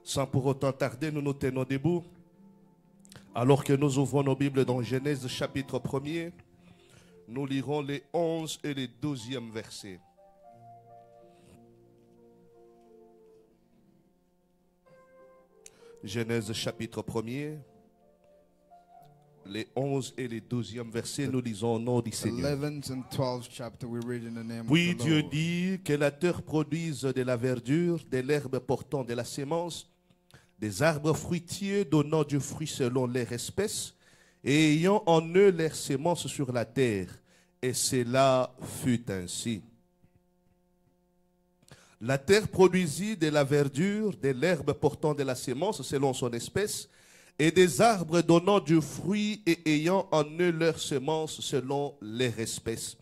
Sans pour autant tarder, nous nous tenons debout. Alors que nous ouvrons nos Bibles dans Genèse chapitre 1er, nous lirons les 11 et les 12e versets. Genèse chapitre 1er, les 11 et les 12e versets, nous lisons au nom du Seigneur. Puis Dieu dit que la terre produise de la verdure, de l'herbe portant de la sémence, des arbres fruitiers donnant du fruit selon leur espèce, et ayant en eux leur sémence sur la terre. Et cela fut ainsi. La terre produisit de la verdure, de l'herbe portant de la sémence selon son espèce, et des arbres donnant du fruit et ayant en eux leur semence selon leur espèce.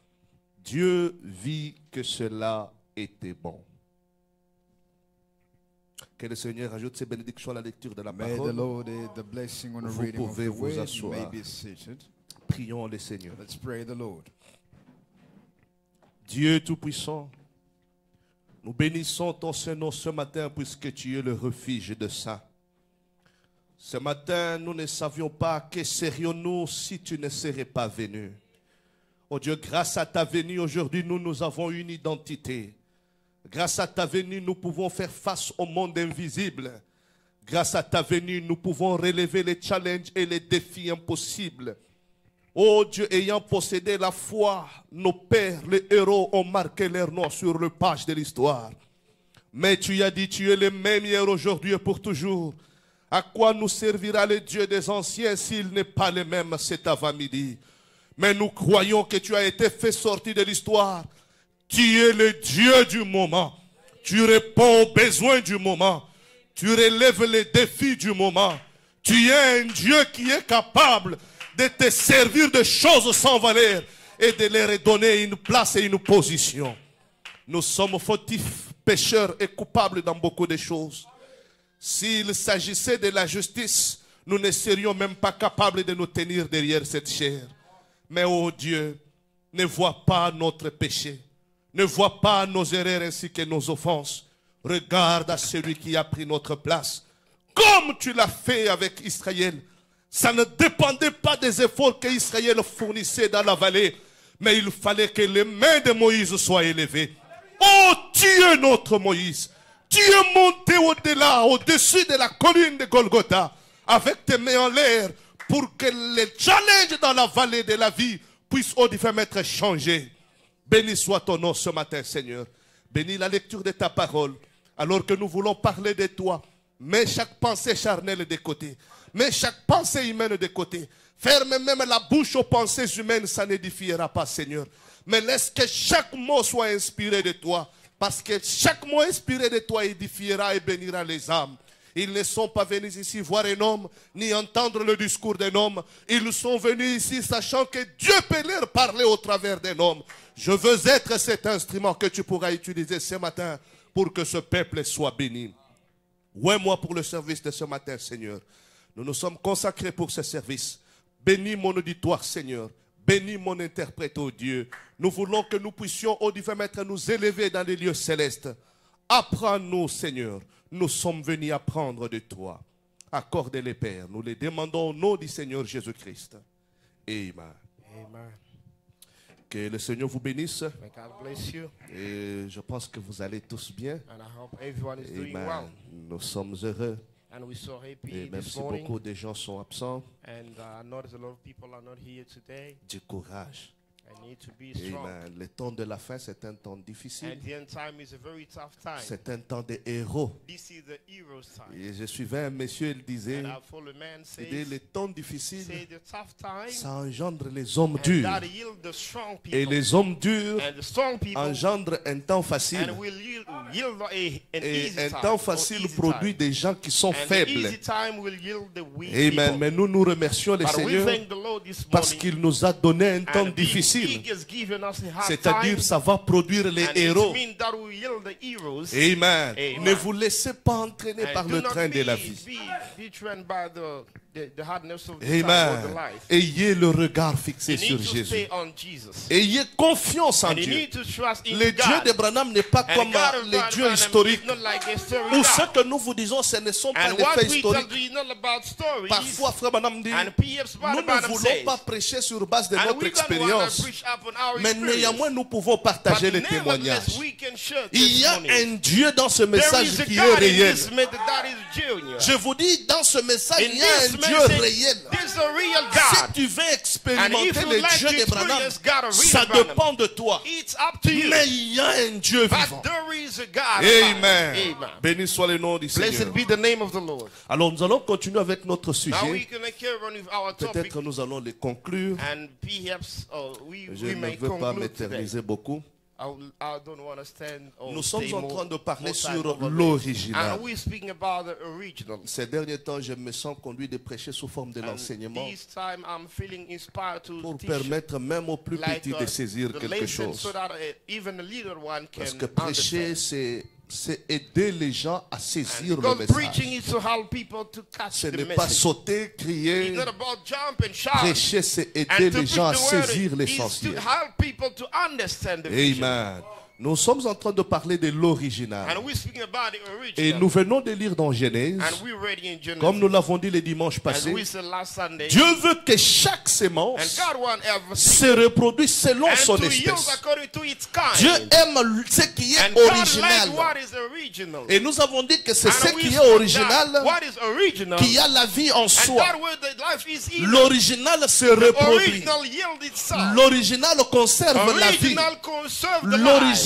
Dieu vit que cela était bon. Que le Seigneur ajoute ses bénédictions à la lecture de la parole. Vous pouvez vous asseoir. Prions le Seigneur. Dieu Tout-Puissant, nous bénissons ton Saint-Nom ce matin puisque tu es le refuge de ça. Ce matin, nous ne savions pas que serions-nous si tu ne serais pas venu. Oh Dieu, grâce à ta venue aujourd'hui, nous avons une identité. Grâce à ta venue, nous pouvons faire face au monde invisible. Grâce à ta venue, nous pouvons relever les challenges et les défis impossibles. Oh Dieu, ayant possédé la foi, nos pères, les héros, ont marqué leur nom sur le page de l'histoire. Mais tu as dit, tu es le même hier, aujourd'hui et pour toujours. À quoi nous servira le Dieu des anciens s'il n'est pas le même cet avant-midi? Mais nous croyons que tu as été fait sortir de l'histoire. Tu es le Dieu du moment. Tu réponds aux besoins du moment. Tu relèves les défis du moment. Tu es un Dieu qui est capable de te servir de choses sans valeur et de leur donner une place et une position. Nous sommes fautifs, pécheurs et coupables dans beaucoup de choses. S'il s'agissait de la justice, nous ne serions même pas capables de nous tenir derrière cette chair. Mais oh Dieu, ne vois pas notre péché. Ne vois pas nos erreurs ainsi que nos offenses. Regarde à celui qui a pris notre place. Comme tu l'as fait avec Israël. Ça ne dépendait pas des efforts qu'Israël fournissait dans la vallée. Mais il fallait que les mains de Moïse soient élevées. Oh, tu es notre Moïse. Tu es monté au-delà, au-dessus de la colline de Golgotha. Avec tes mains en l'air. Pour que les challenges dans la vallée de la vie puissent au divin être changés. Béni soit ton nom ce matin, Seigneur. Bénis la lecture de ta parole. Alors que nous voulons parler de toi, mets chaque pensée charnelle de côté. Mets chaque pensée humaine de côté. Ferme même la bouche aux pensées humaines, ça n'édifiera pas, Seigneur. Mais laisse que chaque mot soit inspiré de toi. Parce que chaque mot inspiré de toi édifiera et bénira les âmes. Ils ne sont pas venus ici voir un homme, ni entendre le discours d'un homme. Ils sont venus ici sachant que Dieu peut leur parler au travers d'un homme. Je veux être cet instrument que tu pourras utiliser ce matin pour que ce peuple soit béni. Ouais-moi pour le service de ce matin, Seigneur. Nous nous sommes consacrés pour ce service. Bénis mon auditoire, Seigneur. Bénis mon interprète, ô Dieu. Nous voulons que nous puissions, ô divin Maître, nous élever dans les lieux célestes. Apprends-nous, Seigneur. Nous sommes venus apprendre de toi. Accorde-les, Père. Nous les demandons au nom du Seigneur Jésus-Christ. Amen. Amen. Que le Seigneur vous bénisse. May God bless you. Et je pense que vous allez tous bien. And I hope everyone is doing Amen. well. Nous sommes heureux. And we're so happy Et même this si morning. beaucoup de gens sont absents, And I notice a lot of people are not here today. du courage. I need to be strong. Amen. Le temps de la fin, c'est un temps difficile. And the end time is a very tough time. C'est un temps de héros. This is the hero's time. Et je suivais un monsieur, il disait, And I follow a man il dit, les says, temps difficiles, the tough time ça engendre les hommes and durs. that yield the strong people. Et les hommes durs And the strong people engendrent un temps facile. and will yield an Et easy un time. temps or facile easy produit time. des gens qui sont And the faibles. easy time will yield the weak Amen. people. Mais nous remercions le But we Seigneur thank the Lord this parce morning. qu'il nous a donné un temps And difficile. he has given us a hard C'est-à-dire, time. ça va produire les And héros. it means that we yield the heroes. Amen. Amen. Ne vous laissez pas entraîner And par do le not train de la vie. be trained by the hardness of the time or the Amen. life. Ayez le regard fixé You sur need to Jésus. stay on Jesus. Ayez confiance en And you Dieu. need to trust in Le Dieu God. d'Abraham n'est pas And comme God of les God dieux historiques. is not like a story Ou God. ce que nous vous disons, ce ne sont pas And des what faits we tell historiques. you is not about stories. Parfois, frère Branham dit, And perhaps nous ne Branham voulons says, pas prêcher sur base de and notre we don't want to expérience, preach upon our mais experience. néanmoins nous pouvons partager les But témoignages. nevertheless, we can share Il y a testimonies. un Dieu dans ce There message is a qui est God in réel. this method that is genuine. Je vous dis, dans ce message, In il y a un this Dieu message, réel. there's a real Si God. tu veux And if expérimenter you le like Dieu to d'Abraham, experience God or read ça about him, dépend de toi. It's up to you. Mais il y a un Dieu vivant. But there is a God. Amen. Amen. Béni soit le nom du Seigneur. Blessed be the name of the Lord. Alors nous allons continuer avec notre Now we sujet. can carry on with our topic, Peut-être nous allons les conclure. and perhaps we Je we ne may veux pas conclude today. m'éterniser beaucoup. I don't want to stand or Nous sommes stay en more- train de parler more time sur over there. l'original. And we're speaking about the original. Ces derniers temps, je me sens conduit de prêcher sous forme de And l'enseignement this time I'm feeling inspired to pour teach permettre même aux plus like, petits de saisir the quelque lesson chose. so that even the little one can Parce que prêcher, understand. c'est aider les gens à And saisir le because preaching message. is to help people to catch Ce the n'est pas message. sauter, It's crier. not about jump and shout. Prêcher, c'est And aider to les gens à preach the word saisir is to l'essentiel. help people to understand the vision. Amen. Nous sommes en train de parler de l'original. And we're speaking about the Et original. nous venons de lire dans Genèse, And we're ready in Genesis. comme nous l'avons dit le dimanche As passé, we said last Sunday. Dieu veut que chaque And sémence God wants everything. se reproduise selon And son to yield espèce. according to its kind. Dieu aime ce qui est And God likes original. what is original. Et nous avons dit que c'est And ce we qui est spoke original that what is original. qui a la vie en And soi. that word that life is in. L'original se reproduit. Original yield itself. L'original conserve la vie. Original conserve the life. L'original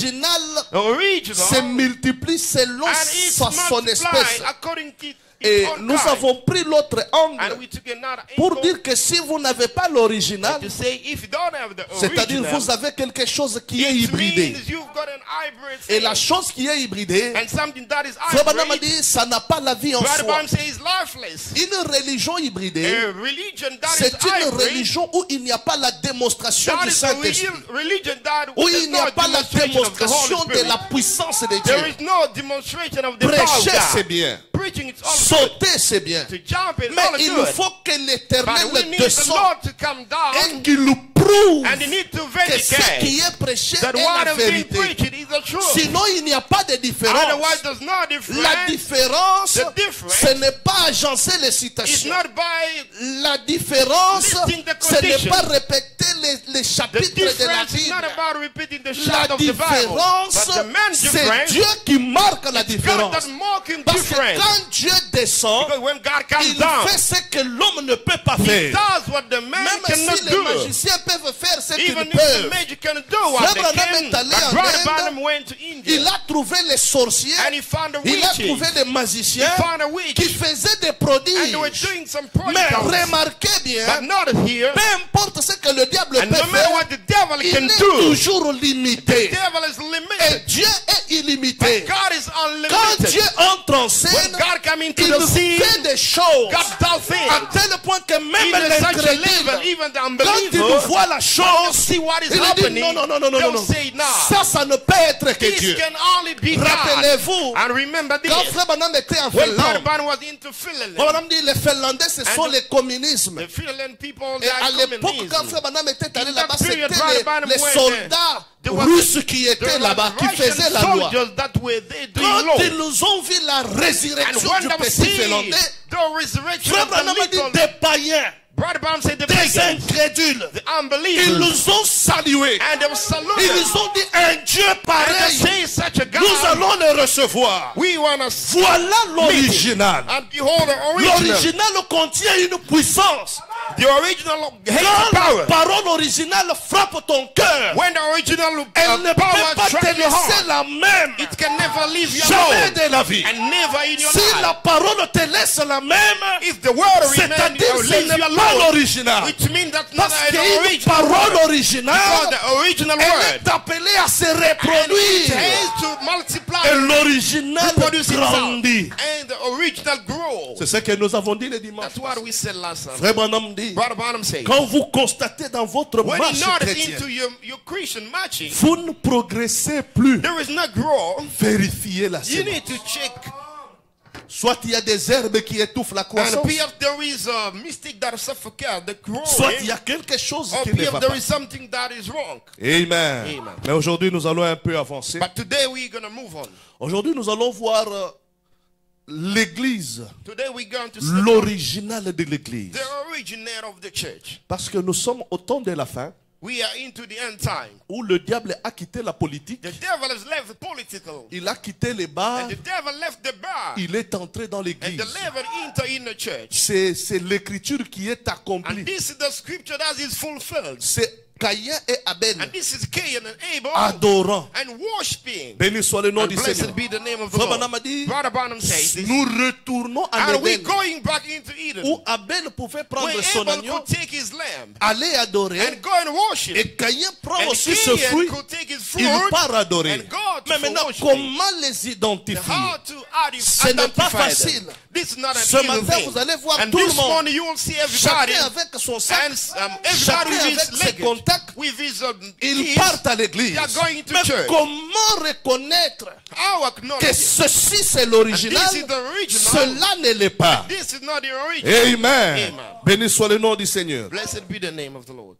Original se multiplie selon and it's son espèce. multiplied according to Et its own nous kind. avons pris l'autre And angle we took another pour angle dire que si vous n'avez pas l'original, to say if you don't have the c'est-à-dire original, vous avez quelque chose qui est it hybridé. means you've got an hybrid Et thing. la chose qui est hybridée, And something that is Frère Branham a hybrid, dit, ça n'a pas la vie en Brother soi. Branham says lifeless. Une religion hybridée, A religion that is c'est une hybrid, religion où il n'y a pas la démonstration that du is a Saint-Esprit. religion that Où there's il n'y a no pas la demonstration of the Holy démonstration de Spirit. la puissance de There Dieu. is no demonstration of the power of Prêcher, c'est God. bien. Preaching it's all good. Sauter, c'est bien. To jump is Mais all il good. faut que But we l'Éternel need the descende Lord to come down et qu'il nous prouve and you need to que ce qui vindicate est prêché that est what la has been vérité. preached is the truth. Sinon, il n'y a pas de différence. Otherwise, there's no difference. La différence, The difference ce n'est pas agencer les It's citations. not by La différence, listing the ce n'est condition. pas répéter les the chapitres de la difference is Bible. not about repeating the La shot of the Bible. différence, But the main c'est difference Dieu qui marque la is God différence. that marking Parce que difference. quand Dieu descend, Because when God comes il down, fait ce que l'homme ne peut pas He faire. does what the man Même cannot si les do. magiciens peuvent faire ce qu'ils Even if the peuvent, magic can do what Frère they Branham can. est allé But en Brother Inde, Branham went to India il a trouvé les sorciers, and he found a il a witch. trouvé des magiciens He found a witch. qui faisaient des And they prodiges. were doing some Mais prodigies. remarquez bien, But not here. peu importe ce que le diable And peut no matter faire, what the devil il can est do, toujours limité. the devil is Et limited. Dieu est illimité. But God is Quand unlimited. Dieu entre en When scène, God comes into il the scene, fait des choses God does things. à tel point que même Even such a level, l'incrédule, even the quand il unbeliever, voit la chose, see what is il dit happening, non, non, non, non, non, they'll non. say, nah, Ça ne peut être que this Dieu. can only be God. Rappelez-vous, And remember quand this, Frère Branham était en when Brother Finlande, Branham was into Finland, Frère Branham dit les Finlandais ce sont the- les communismes. the Finland people, Et they à are l'époque, quand communism. Frère Branham était allé In là-bas, that period, c'était Brother Branham les went soldats there was- russes qui There étaient were là-bas, qui Russian faisaient la loi. soldiers that were there doing Quand law. ils nous ont vu la And résurrection when du they petit see Finlandais, the resurrection Frère of the Branham a dit little, des païens, Brother Branham said the des pagans, incrédules, the ils unbelievers, nous ont salués. and they were Ils saluted. nous ont dit un Dieu And they pareil, say such a nous God, allons le recevoir. we want to Voilà l'original. and behold the original. L'original contient une puissance. The original has Quand la power. parole originale frappe ton cœur, When the original elle ne peut power pas te strikes your laisser heart, la même. it can never leave your Jamais life de la vie. and never in your Si life. la parole te laisse la même, If the word remains c'est-à-dire or ce leaves n'est you pas alone, l'original. which means that's not Parce an qu'il y a une original parole word. originale, Because the original elle word est appelée à se and it reproduire. has to multiply Et l'original produce itself. grandit. And the original grows. C'est ce que nous avons dit le dimanche. That's what we said last time. Frère Branham dit, Brother Branham said, quand vous constatez dans votre when marche you notice chrétienne, into your Christian marching, vous ne progressez plus. there is no growth. Vérifiez la You semence. need to check. Soit il y a des herbes qui étouffent la And croissance. if there is a mistake that suffocates the Soit il y growing, a quelque chose or qui ne if va there pas. is something that is wrong. Amen. Amen. Mais aujourd'hui, nous allons un peu avancer. But today we're going to move on. Aujourd'hui, nous allons voir l'église, Today we're going to see l'original de l'église. the originator of the church. Parce que nous sommes au temps de la fin We are into the end time. où le diable a quitté la politique, The devil has left the political. il a quitté les bars, And the devil left the bar. il est entré dans And l'église. the devil entered in the church. C'est l'écriture qui est And accomplie. this is the scripture that is fulfilled. C'est Caïn et Abel And this is Cain and Abel adorant. and worshiping. Béni soit le nom And du blessed Seigneur. be the name of the Frère Lord. Branham a dit, Brother Branham says this. nous retournons en And we're Éden going back into Eden. où Abel pouvait prendre Where son Abel agneau, could take his lamb aller adorer, and go and worship. et Caïn prend And aussi ce Cain fruit, could take his fruit il part adorer. and go to Mais maintenant, worshiping. comment les identifier? How to Ce n'est pas identify facile. them. This is not an Ce easy matin, thing. vous allez voir And tout le this monde, morning you will see everybody chacun avec son sac, and everybody chacun with avec his ses luggage, contacts, with his ils keys. partent à l'église. They are going to Mais church. comment reconnaître How que acknowledge it? ceci c'est l'original, And this is the original. cela ne l'est pas? This is not the original. Amen. Amen. Béni soit le nom du Seigneur. Blessed be the name of the Lord.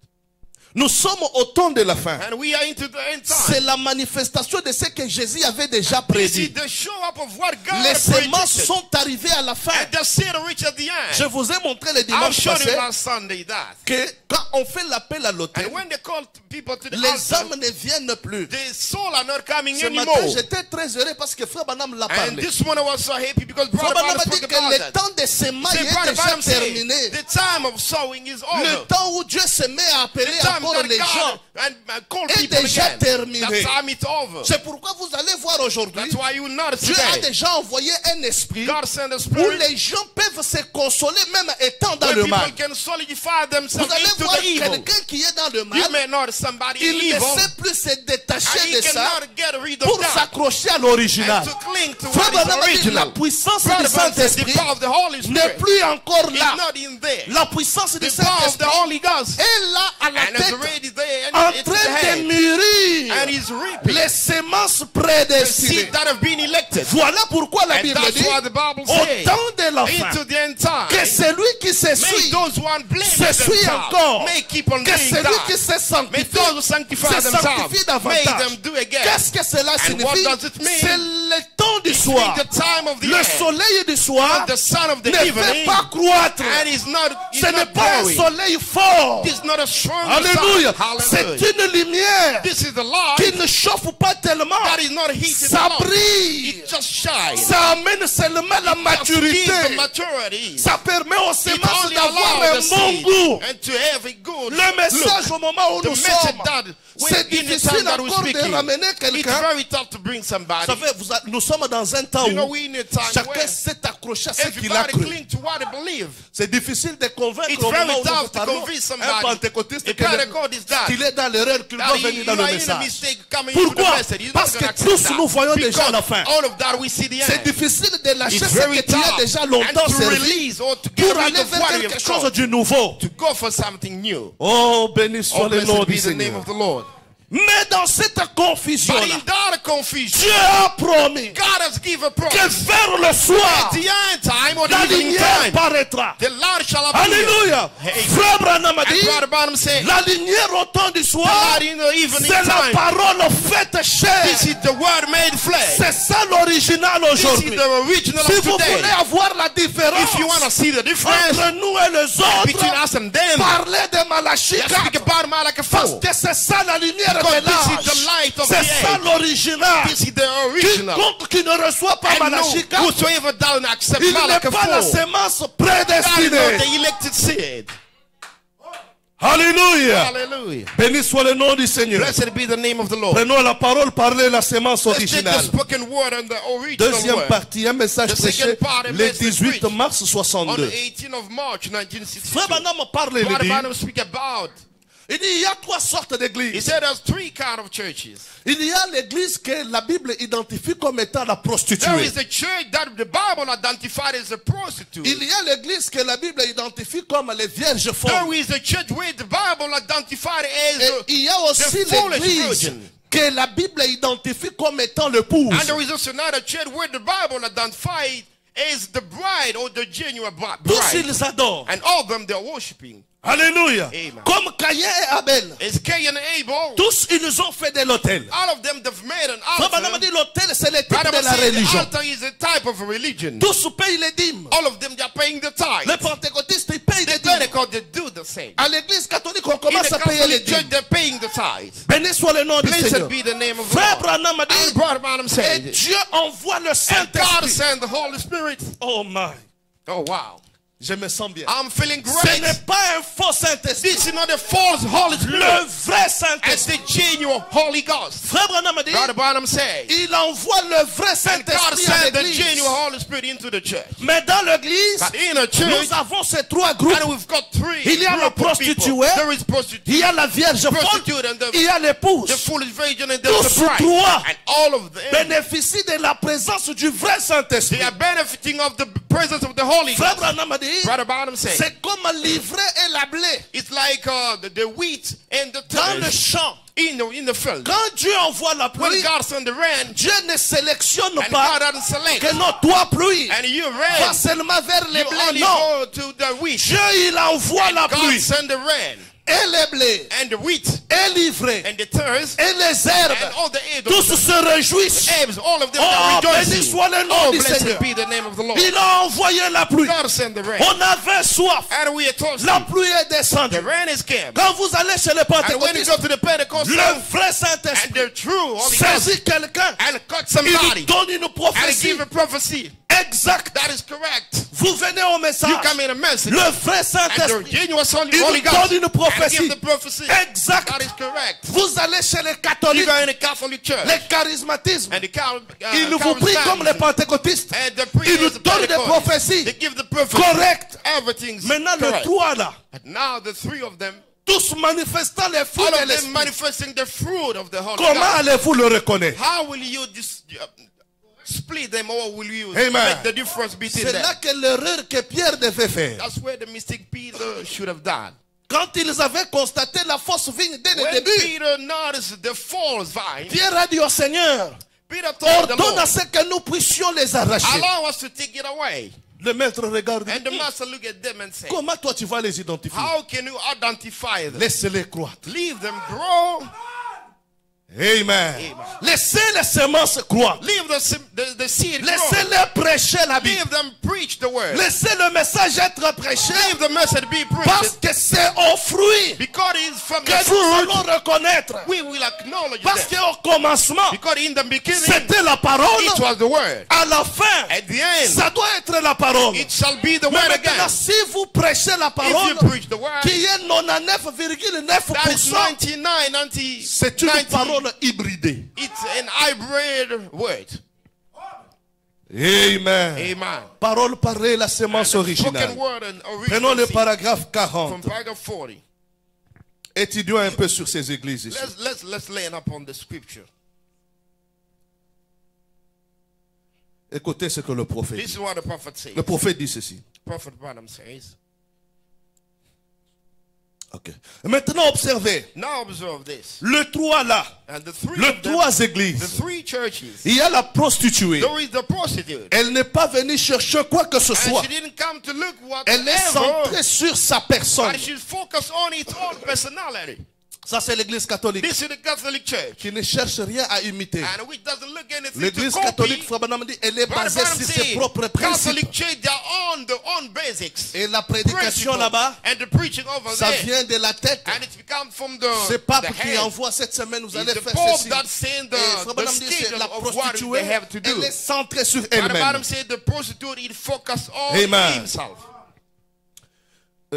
Nous sommes au temps de la fin. And we are into the end C'est time. la manifestation de ce que Jésus avait déjà This is prédit. the show up of what God Les semences predicted. sont arrivées à la fin. And the seed reached at the Je end. vous ai montré le I'll dimanche show you passé last Sunday that. que quand on fait l'appel à l'autel, And when they call people to the les altar, âmes ne viennent plus. the soul are not coming Ce anymore. matin, j'étais très heureux parce que Frère Branham l'a And parlé. this morning I was so happy because Frère Brother Branham Branham a dit spoke que about le that. temps de semailles See, est Brother déjà Branham said, terminé. the time of sowing is Le over. temps où Dieu se met à appeler The time encore that les gens God and call est people déjà again. terminé. That time is over. C'est pourquoi vous allez voir aujourd'hui, That's why you notice Dieu a today. déjà envoyé un esprit God sent a où spirit les gens peuvent se consoler même étant dans where le people mal. can solidify Vous themselves allez into voir the evil. quelqu'un qui est dans le You mal, may notice somebody il ne evil sait plus se détacher and de he ça cannot get rid of pour that s'accrocher à l'original. and to cling to Frère what is Branham a dit, la original. puissance du Brother Branham said the Saint-Esprit power of the Holy n'est Spirit plus encore is là. not in there. La puissance du The power of the Saint-Esprit Holy Ghost est là à la and it's tête, already there en and it's the train de head mûrir and he's reaping les semences the prédestinées. seed that have been elected. Voilà pourquoi la And Bible that's dit, what the Bible au says. temps de la fin, Into the end time. que celui qui se May suit, those who are blameless se suit encore, may keep on que doing celui qui that. se May sanctifie, those who sanctify se themselves, sanctifie may davantage. them do again. Qu'est-ce que cela And what signifie? does it mean? C'est le temps du It's soir. the time of the Le end. soleil du soir The son of the ne fait evening pas croître. and is not, Ce n'est pas un growing. soleil fort. It's not a strong Alléluia. sun. C'est Hallelujah. une lumière This is the light qui ne chauffe pas tellement. that is not heated Ça alone. brille. It just shines. Ça amène seulement la Just maturité. gives the maturity. Ça permet aux It semences only d'avoir allows un the bon seed goût. and to have a good Le message look. au moment où The nous message sommes, that c'est in the difficile time that we're encore de speaking, ramener it's quelqu'un. very tough to bring Vous somebody. savez, nous sommes dans un temps You know, où we in a time chacun where s'est accroché à ce qu'il a everybody cru. cling to what they believe. C'est difficile de convaincre It's au moment very où nous tough to parlons convince un somebody. pentecôtiste A Pentecost is that. qu'il est dans l'erreur, qu'il That doit you venir dans le are in a message. mistake coming into the Pourquoi? message. He's Parce not que gonna accept tous that. nous voyons déjà Because la fin. all of that we see the C'est end. difficile de lâcher It's ce very que tu as tough déjà longtemps and to servi release or to get pour rid aller of vers what you quelque have chose got. du nouveau. To go for something new. Oh, béni soit Oh, le nom blessed du be the name Seigneur. of the Lord. Mais dans cette But confusion-là, in that confusion, Dieu a promis God has given a que promise. vers le soir, At the end time or the la evening lumière time, paraîtra. the light shall appear. Alléluia. Hey. Frère Branham a And dit, Brother Branham said, la lumière au temps du the soir, light in the evening c'est la time. parole faite chair. This is the word made flesh. C'est ça l'original This is aujourd'hui. the original Si of vous today. voulez avoir la différence If you want to see the difference entre nous et les between autres, us and them, parlez de Malachie let's 4. speak about Malachi Parce 4. que c'est ça la lumière Because de this is l'âge. the light of C'est the ça age. l'original. This is the original. Quiconque qui ne reçoit pas And Malachie no, 4, whosoever doesn't accept il n'est Malachi 4, pas la sémence that is not prédestinée. the elected seed. Alléluia. Hallelujah. Béni soit le nom du Seigneur. Blessed be the name of the Lord. Prenons la parole, parler la sémence Let's take the originale. spoken word and the original Deuxième word. partie, un message The second prêché part, a le message 18 preached mars On 62. the 18th of March, 1962. Frère Branham parle, il Brother dit, Branham speak about. il dit, il y a trois sortes He d'églises. said there's three kind of churches. Il y a l'église que la Bible identifie comme étant la There prostituée. is a church that the Bible identified as a prostitute. Il y a l'église que la Bible identifie comme les vierges There folles. is a church where the Bible identified as Et il y a aussi the foolish l'église virgin. que la Bible identifie comme étant l'épouse. And there is also another church where the Bible identified is the bride or the genuine Tous bride. ils adorent. And all of them, they're worshiping. Alléluia. Amen. Comme Caïn et Abel. It's Cain and Abel. Tous ils ont fait de l'autel. All of them, they've made an Frère Branham altar. dit l'autel c'est le type Brother de la said the religion. altar is a type of a religion. Tous payent les dîmes. All of them, they are paying the tithe. Les pentecôtistes ils payent The les dîmes. Pentecost, they do the same. À l'église catholique on In commence the à payer les Catholic Church, dîmes. they're paying the tithe. Béni soit le nom du Blessed Seigneur. be the name of the Frère Lord. Branham And dit Brother Branham et said, Dieu envoie le and God Saint-Esprit. sent the Holy Spirit. Oh my. Oh, wow. Je me sens bien. I'm feeling Ce great. n'est pas un faux Saint-Esprit. This is not a false Holy Spirit. Le vrai It's Saint-Esprit. the genuine Holy Ghost. Frère Branham dit Brother Branham said, il envoie le vrai and God Saint-Esprit à sent the l'église. genuine Holy Spirit into the church. Mais dans l'église, But in a church, nous avons ces trois groupes. and we've got three Il y a la group of people. prostituée, There is prostitute, il y a la Vierge folle, prostitute and il y a the l'épouse. foolish virgin and Tous the bride. trois And all of them, bénéficient de la présence du vrai Saint-Esprit. they are benefiting of the presence of the Holy Frère Ghost. Branham dit, Brother Branham said, c'est comme livrer et la blé it's like the wheat and the dans le tares champ. in the field. Quand Dieu envoie la When pluie, God sent the rain, Dieu ne sélectionne and pas God doesn't select, que non, toi pluie, and you va rain, seulement vers les you blés. only Non, go to the wheat. Dieu il envoie la God pluie sent the rain, et les blés and the wheat, et livrés and the tares, et les herbes. and all the herbs, Tous se réjouissent. herbs, all of them Oh, are béni rejoicing. soit le nom Oh, du blessed Seigneur. be the name of the Lord. Il a envoyé la pluie. God sent the rain. On avait soif. And we are told La pluie est descendue. the rain is came. Quand vous allez chez les And when you pentecôtistes, go to the Pentecost, le vrai and Saint-Esprit the true Holy Ghost, saisit quelqu'un. and cut Il somebody, nous donne une and prophétie give a prophecy. exacte. That is correct. Vous venez au You message. come in a message, Le vrai and the Saint-Esprit, genuine il Holy nous Ghost, donne une and prophétie give the prophecy. exacte. That is correct. Vous allez chez les You catholiques, go in a Catholic church, les charismatismes. and the Ils nous vous prient comme les pentecôtistes. and the Ils nous priests, donnent des prophéties they give the prophecy. correctes. Everything's Maintenant, le correct. trois là, And now the three of them, tous manifestant les fruits all de of them l'esprit. manifesting the fruit of the Holy Comment Ghost. allez-vous le reconnaître? How will you split them, or will you Amen. make the difference between C'est them? là que l'erreur que Pierre devait faire. That's where the mistake Peter should have done. Quand ils avaient constaté la fausse vigne dès le When début, Peter noticed the false vine, Pierre a dit au Seigneur, Peter told the ordonne à Lord, ce que nous puissions les arracher. allow us to take it away. Le maître regarde. And the master looked at them and said, Comment toi tu vas les identifier? how can you identify them? Laisse-les croître. Leave them grow. Amen. Laissez les semences croître. Leave the seed grow. Laissez-les prêcher la Bible. Leave them preach the word. Laissez le message être prêché. Leave the message be Parce preached. que c'est au fruit Because it is from the que nous fruit allons reconnaître. we will acknowledge Parce them. qu'au commencement, Because in the beginning c'était la parole. it was the word. À la fin, At the end ça doit être la parole. it shall be the Mais word maintenant, again. si vous prêchez la If parole, you preach the word, qui est 99,9%, that is 99, c'est une 90. parole hybridée. It's an hybrid word. Amen. Amen. Parole parlée, la sémence Spoken originale. word and Prenons original le seed. paragraphe From 40. paragraph 40. Étudions un peu sur ces églises ici. Let's lay up on the scripture. Écoutez ce que le prophète This dit. is what the prophet says. Le prophète dit ceci. Prophet Branham says. Ok. Maintenant, observez. Now observe this. Le 3 là. And the three Le of them, 3 the églises. three churches. Il y a la prostituée. There is the prostitute. Elle n'est pas venue chercher quoi que ce And soit. she didn't come to look Elle est whatever. centrée sur sa personne. But she's focused on its own personality. Ça, c'est l'église catholique This is the Catholic Church. qui ne cherche rien à imiter. And which doesn't look anything to L'église copy. catholique, Frère Branham dit, elle est Brother basée Branham sur ses said, propres principes. Catholic Church, they are on their own basics. Et la prédication Principles. là-bas, And the preaching over ça there. vient de la tête. And it's become from the, C'est pas the qui head. envoie cette semaine, vous allez It's the faire Pope ceci. that sends Et Frère the Branham dit, c'est schedule la of what prostituée, they have to do. elle est centrée sur Brother Branham elle-même. said the prostitute is focused on Amen. himself.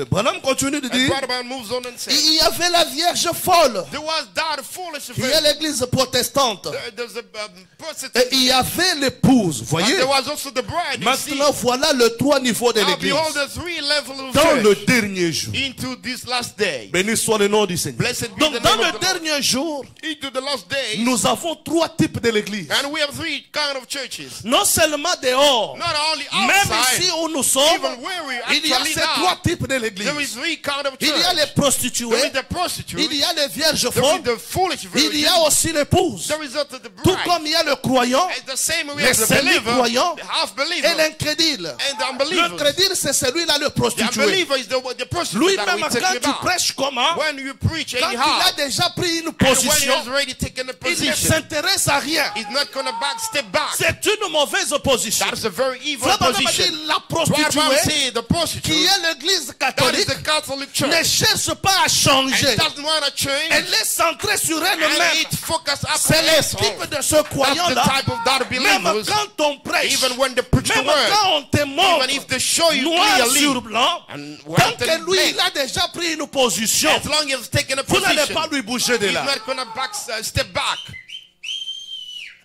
Branham continue de And dire, Brother Branham moves on and says, il y avait la Vierge folle, there was that foolish qui est virgin. l'église protestante. There's a Et prostitute. il y avait l'épouse, And voyez. there was also the bride. You see. Maintenant, voilà le 3 niveaux de Now l'église. behold the three levels of Dans le church dernier jour. into this last day. Béni soit le nom du Seigneur. Blessed be Donc, the dans name le of the Lord. dernier jour, Into the last day. nous avons 3 types de l'église. And we have three kind of churches. Non seulement dehors, Not only même outside, ici où nous nous sommes, even where we il y a actually ces now, trois types de there is l'église. three kind of Il y a church. les prostituées, There is the prostitute. il y a les vierges There is folles, the foolish il y virgin. a aussi l'épouse. There is also the Tout bride. comme il y a le croyant, And the same way les as the believer, semi-croyants the half et believer, l'incrédule. and the unbelievers. L'incrédule, c'est celui-là, le The prostitué. unbeliever is the prostitute Lui-même, that we quand talking tu about. prêches comment, When you preach quand il anyhow, a déjà pris une and when he position, has already taken a il ne position, s'intéresse à rien. he's not going to step back. C'est une mauvaise position. That is a very evil Frère Branham position. dit, la What I'm prostituée, saying, the qui prostitute, est l'église that is catholique, the Catholic ne Church, cherche pas à changer. and doesn't want to change, Elle est centrée sur and elle-même. it focus up C'est on l'équipe herself. de ce That's the croyant-là. type of that Même believers, quand on prêche, even when they preach the même word, quand on te montre, even if they show you noir clearly, sur blanc, and tant white que and lui, black, il a déjà pris une position, as long as he's taken a vous n'allez position, pas lui bouger de he's là. not going to step back.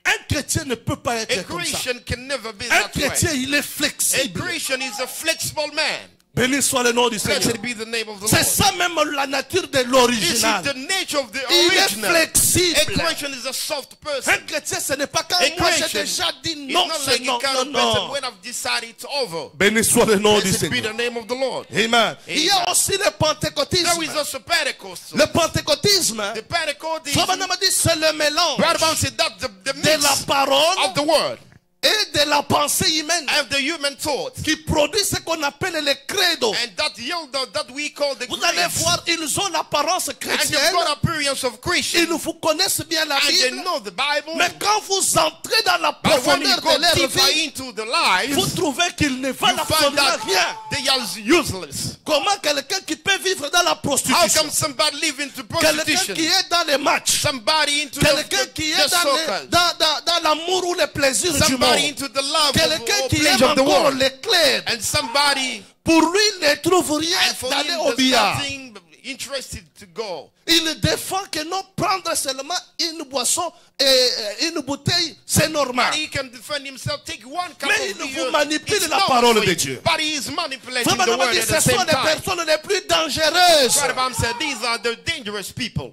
Un chrétien ne peut pas A être comme ça. Christian can never be Un that chrétien, way. il est A flexible. Christian is a flexible man. Béni soit le nom du Seigneur. Blessed be the name of the C'est Lord. ça même la nature de This is l'original. the nature of the Il est original. A flexible. Christian is a soft person. Un chrétien, ce n'est pas quand A moi j'ai Christian déjà dit It's non, not c'est like non, a kind non, of person non. when I've decided it's over. Béni soit le nom du Blessed be Seigneur. the name of the Lord. Amen. Il y a Amen. aussi le There is pentecôtisme. also Pentecostal. Le pentecôtisme, The Pentecostal, Frère Branham dit, c'est le mélange right about said that the de la mix parole of the word et de la pensée humaine and the human thought, qui produit ce qu'on appelle le credo. and that yield that we call the Vous allez grace. voir, ils ont l'apparence And chrétienne, they've got appearance of Christian, ils vous connaissent bien la and they Bible, know the Bible. mais quand vous entrez dans la But when you profondeur go de leur deeper vie, into the lives, vous trouvez qu'ils ne you valent find absolument that rien. they are useless. Comment quelqu'un qui peut vivre dans la How prostitution, come somebody live into quelqu'un prostitution? qui est dans les matchs, Somebody into quelqu'un qui the est dans, soccer. dans l'amour ou le plaisir du Somebody monde, into the love quelqu'un or qui aime pleasure of the encore world. l'éclair, And somebody, pour lui, il ne trouve rien and for d'aller him, au there's billard. nothing interested to go. Il défend que non, prendre seulement une boisson et une bouteille, c'est normal. And he can defend himself, take one cup Mais of il beer. vous manipule It's la not parole for de him, Dieu. but he is manipulating Frère the Branham word dit, at ce the sont same les time. personnes les plus dangereuses. Rabbi said, these are the dangerous people.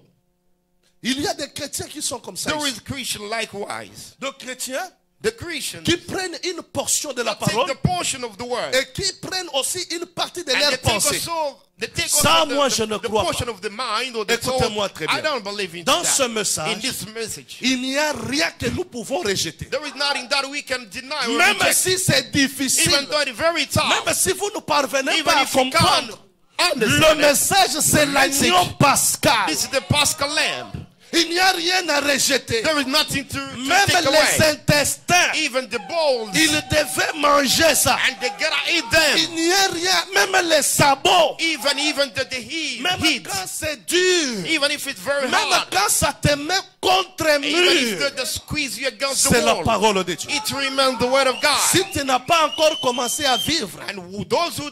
Il y a des chrétiens qui sont comme ça. There ici. is Christian likewise. Des chrétiens The Christians qui prennent une portion de la take parole the portion of the word. et qui prennent aussi une partie de And leur they take pensée. also, they take Ça, also moi, the, je ne the crois portion pas. of the mind or the thought. Écoutez-moi très bien. I don't believe in Dans that. ce In message, this message, il n'y a rien que nous pouvons rejeter. there is nothing that we can deny or Même reject. si c'est difficile, Even though it's very tough, même si vous ne parvenez even pas à if you can't comprendre, le understand it, message c'est l'agneau pascal. this is the Paschal Lamb. Il n'y a rien à rejeter. There is nothing to Même take les away. intestins, Even the bowls, ils devaient manger ça. and they gotta eat them. Il n'y a rien, même les sabots, Even the heat, même quand c'est dur, even if it's very même hard, quand ça te met contre un even if mur, the squeeze you against the c'est la wall, parole de Dieu. it remains the word of God. Si tu n'as pas encore commencé à vivre, And those who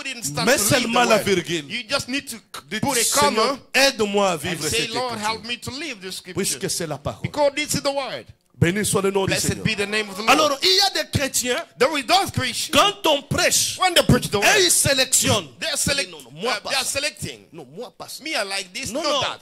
didn't start mais to read seulement the la word, virgule. you just need to dites, put a Seigneur, comma aide-moi à and vivre say, cette Lord, help écriture. me to live the scripture. Puisque c'est la parole. Because this is the word. Béni soit le nom du Blessed Seigneur. be the name of the Lord. Alors, il y a des chrétiens, There is those Christians, quand on prêche, when they preach the et word, ils sélectionnent. they're moi pas they are ça. selecting. Non, moi pas ça. Me, I like this, Non, not non. that.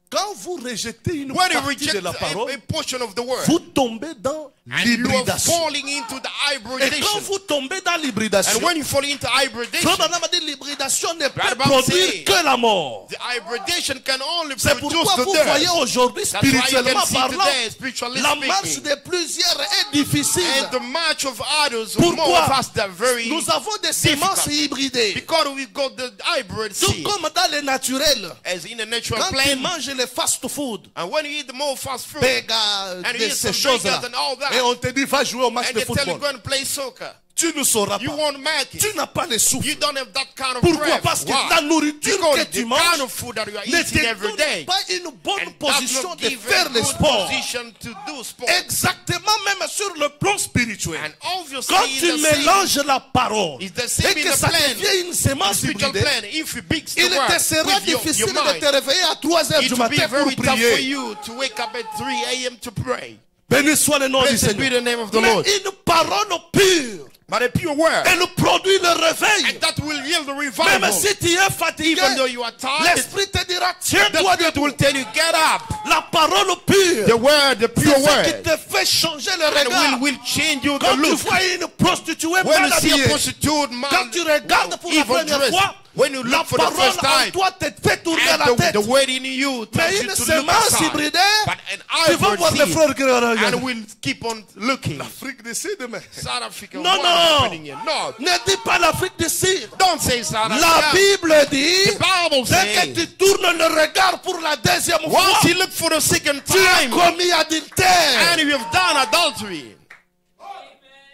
Quand vous rejetez une When you partie reject de la parole, a portion of the word, vous tombez dans and you are l'hybridation. falling into the Et quand hybridation. vous tombez dans l'hybridation, And when you fall into hybridation, Frère Branham a dit l'hybridation ne peut Right about produire saying, que la mort. the hybridation can only C'est produce pourquoi the vous voyez death. aujourd'hui, That's why you spirituellement can see parlant, today, spiritually la marche speaking, de plusieurs est difficile. and the march of others, more Pourquoi? of us, they're very Nous avons des semences hybridées. because we got the hybrid Tout seed, comme dans le naturel. as in the natural Quand tu plane. manges le fast-food, And when you eat the more fast food, Bega, and de you eat ces some choses-là, burgers and all that, et on te dit va jouer au match and de they tell you football, go and play soccer, tu ne sauras you pas. won't make it. Tu n'as pas le souffle. You don't have that kind of Pourquoi? breath. Parce que Why? la nourriture Because que the tu kind manges of food that you are ne eating every te day donne pas une bonne and does position not de give faire a le good sport. position to do sport. Exactement, même sur le plan spirituel. And obviously, Quand it's tu the same, mélanges la parole it's the same et in que the ça plan, devient une the sémence spiritual hybridée, plan. If you mix the il te word sera with difficile your de te mind, réveiller à 3 heures it du will be matin pour very tough for prier. you to wake up at 3 a.m. to pray. Béni soit le nom du Blessed be Seigneur. the name of the Mais Lord. une parole pure But a pure word. Elle produit le réveil. And that will yield the revival. Même si tu es fatigué, Even though you are tired, l'esprit te dira, the tiens-toi Spirit debout. will tell you, get up. La parole pure, The word, the pure c'est ce qui word. te fait changer le And regard. will change you the Quand tu look. vois une prostituée When mal you see a habillée, prostitute man, quand tu regardes pour la evil première dressed, fois, when you la look for the parole first en time, toi te fait tourner la and tête. the word in you tells Mais you une to look semence aside. hybridée, But an tu vas hybrid voir les seed, frères qui regardent. and will keep on looking. L'Afrique du Sud, mais. South Africa, Non, what is non. happening here? No, Ne dis pas l'Afrique du Sud. don't say South La Africa. Bible dit, The Bible dès que says, tu tournes le regard pour la deuxième fois, once you look for the second tu as time, commis adultère. and you have done adultery,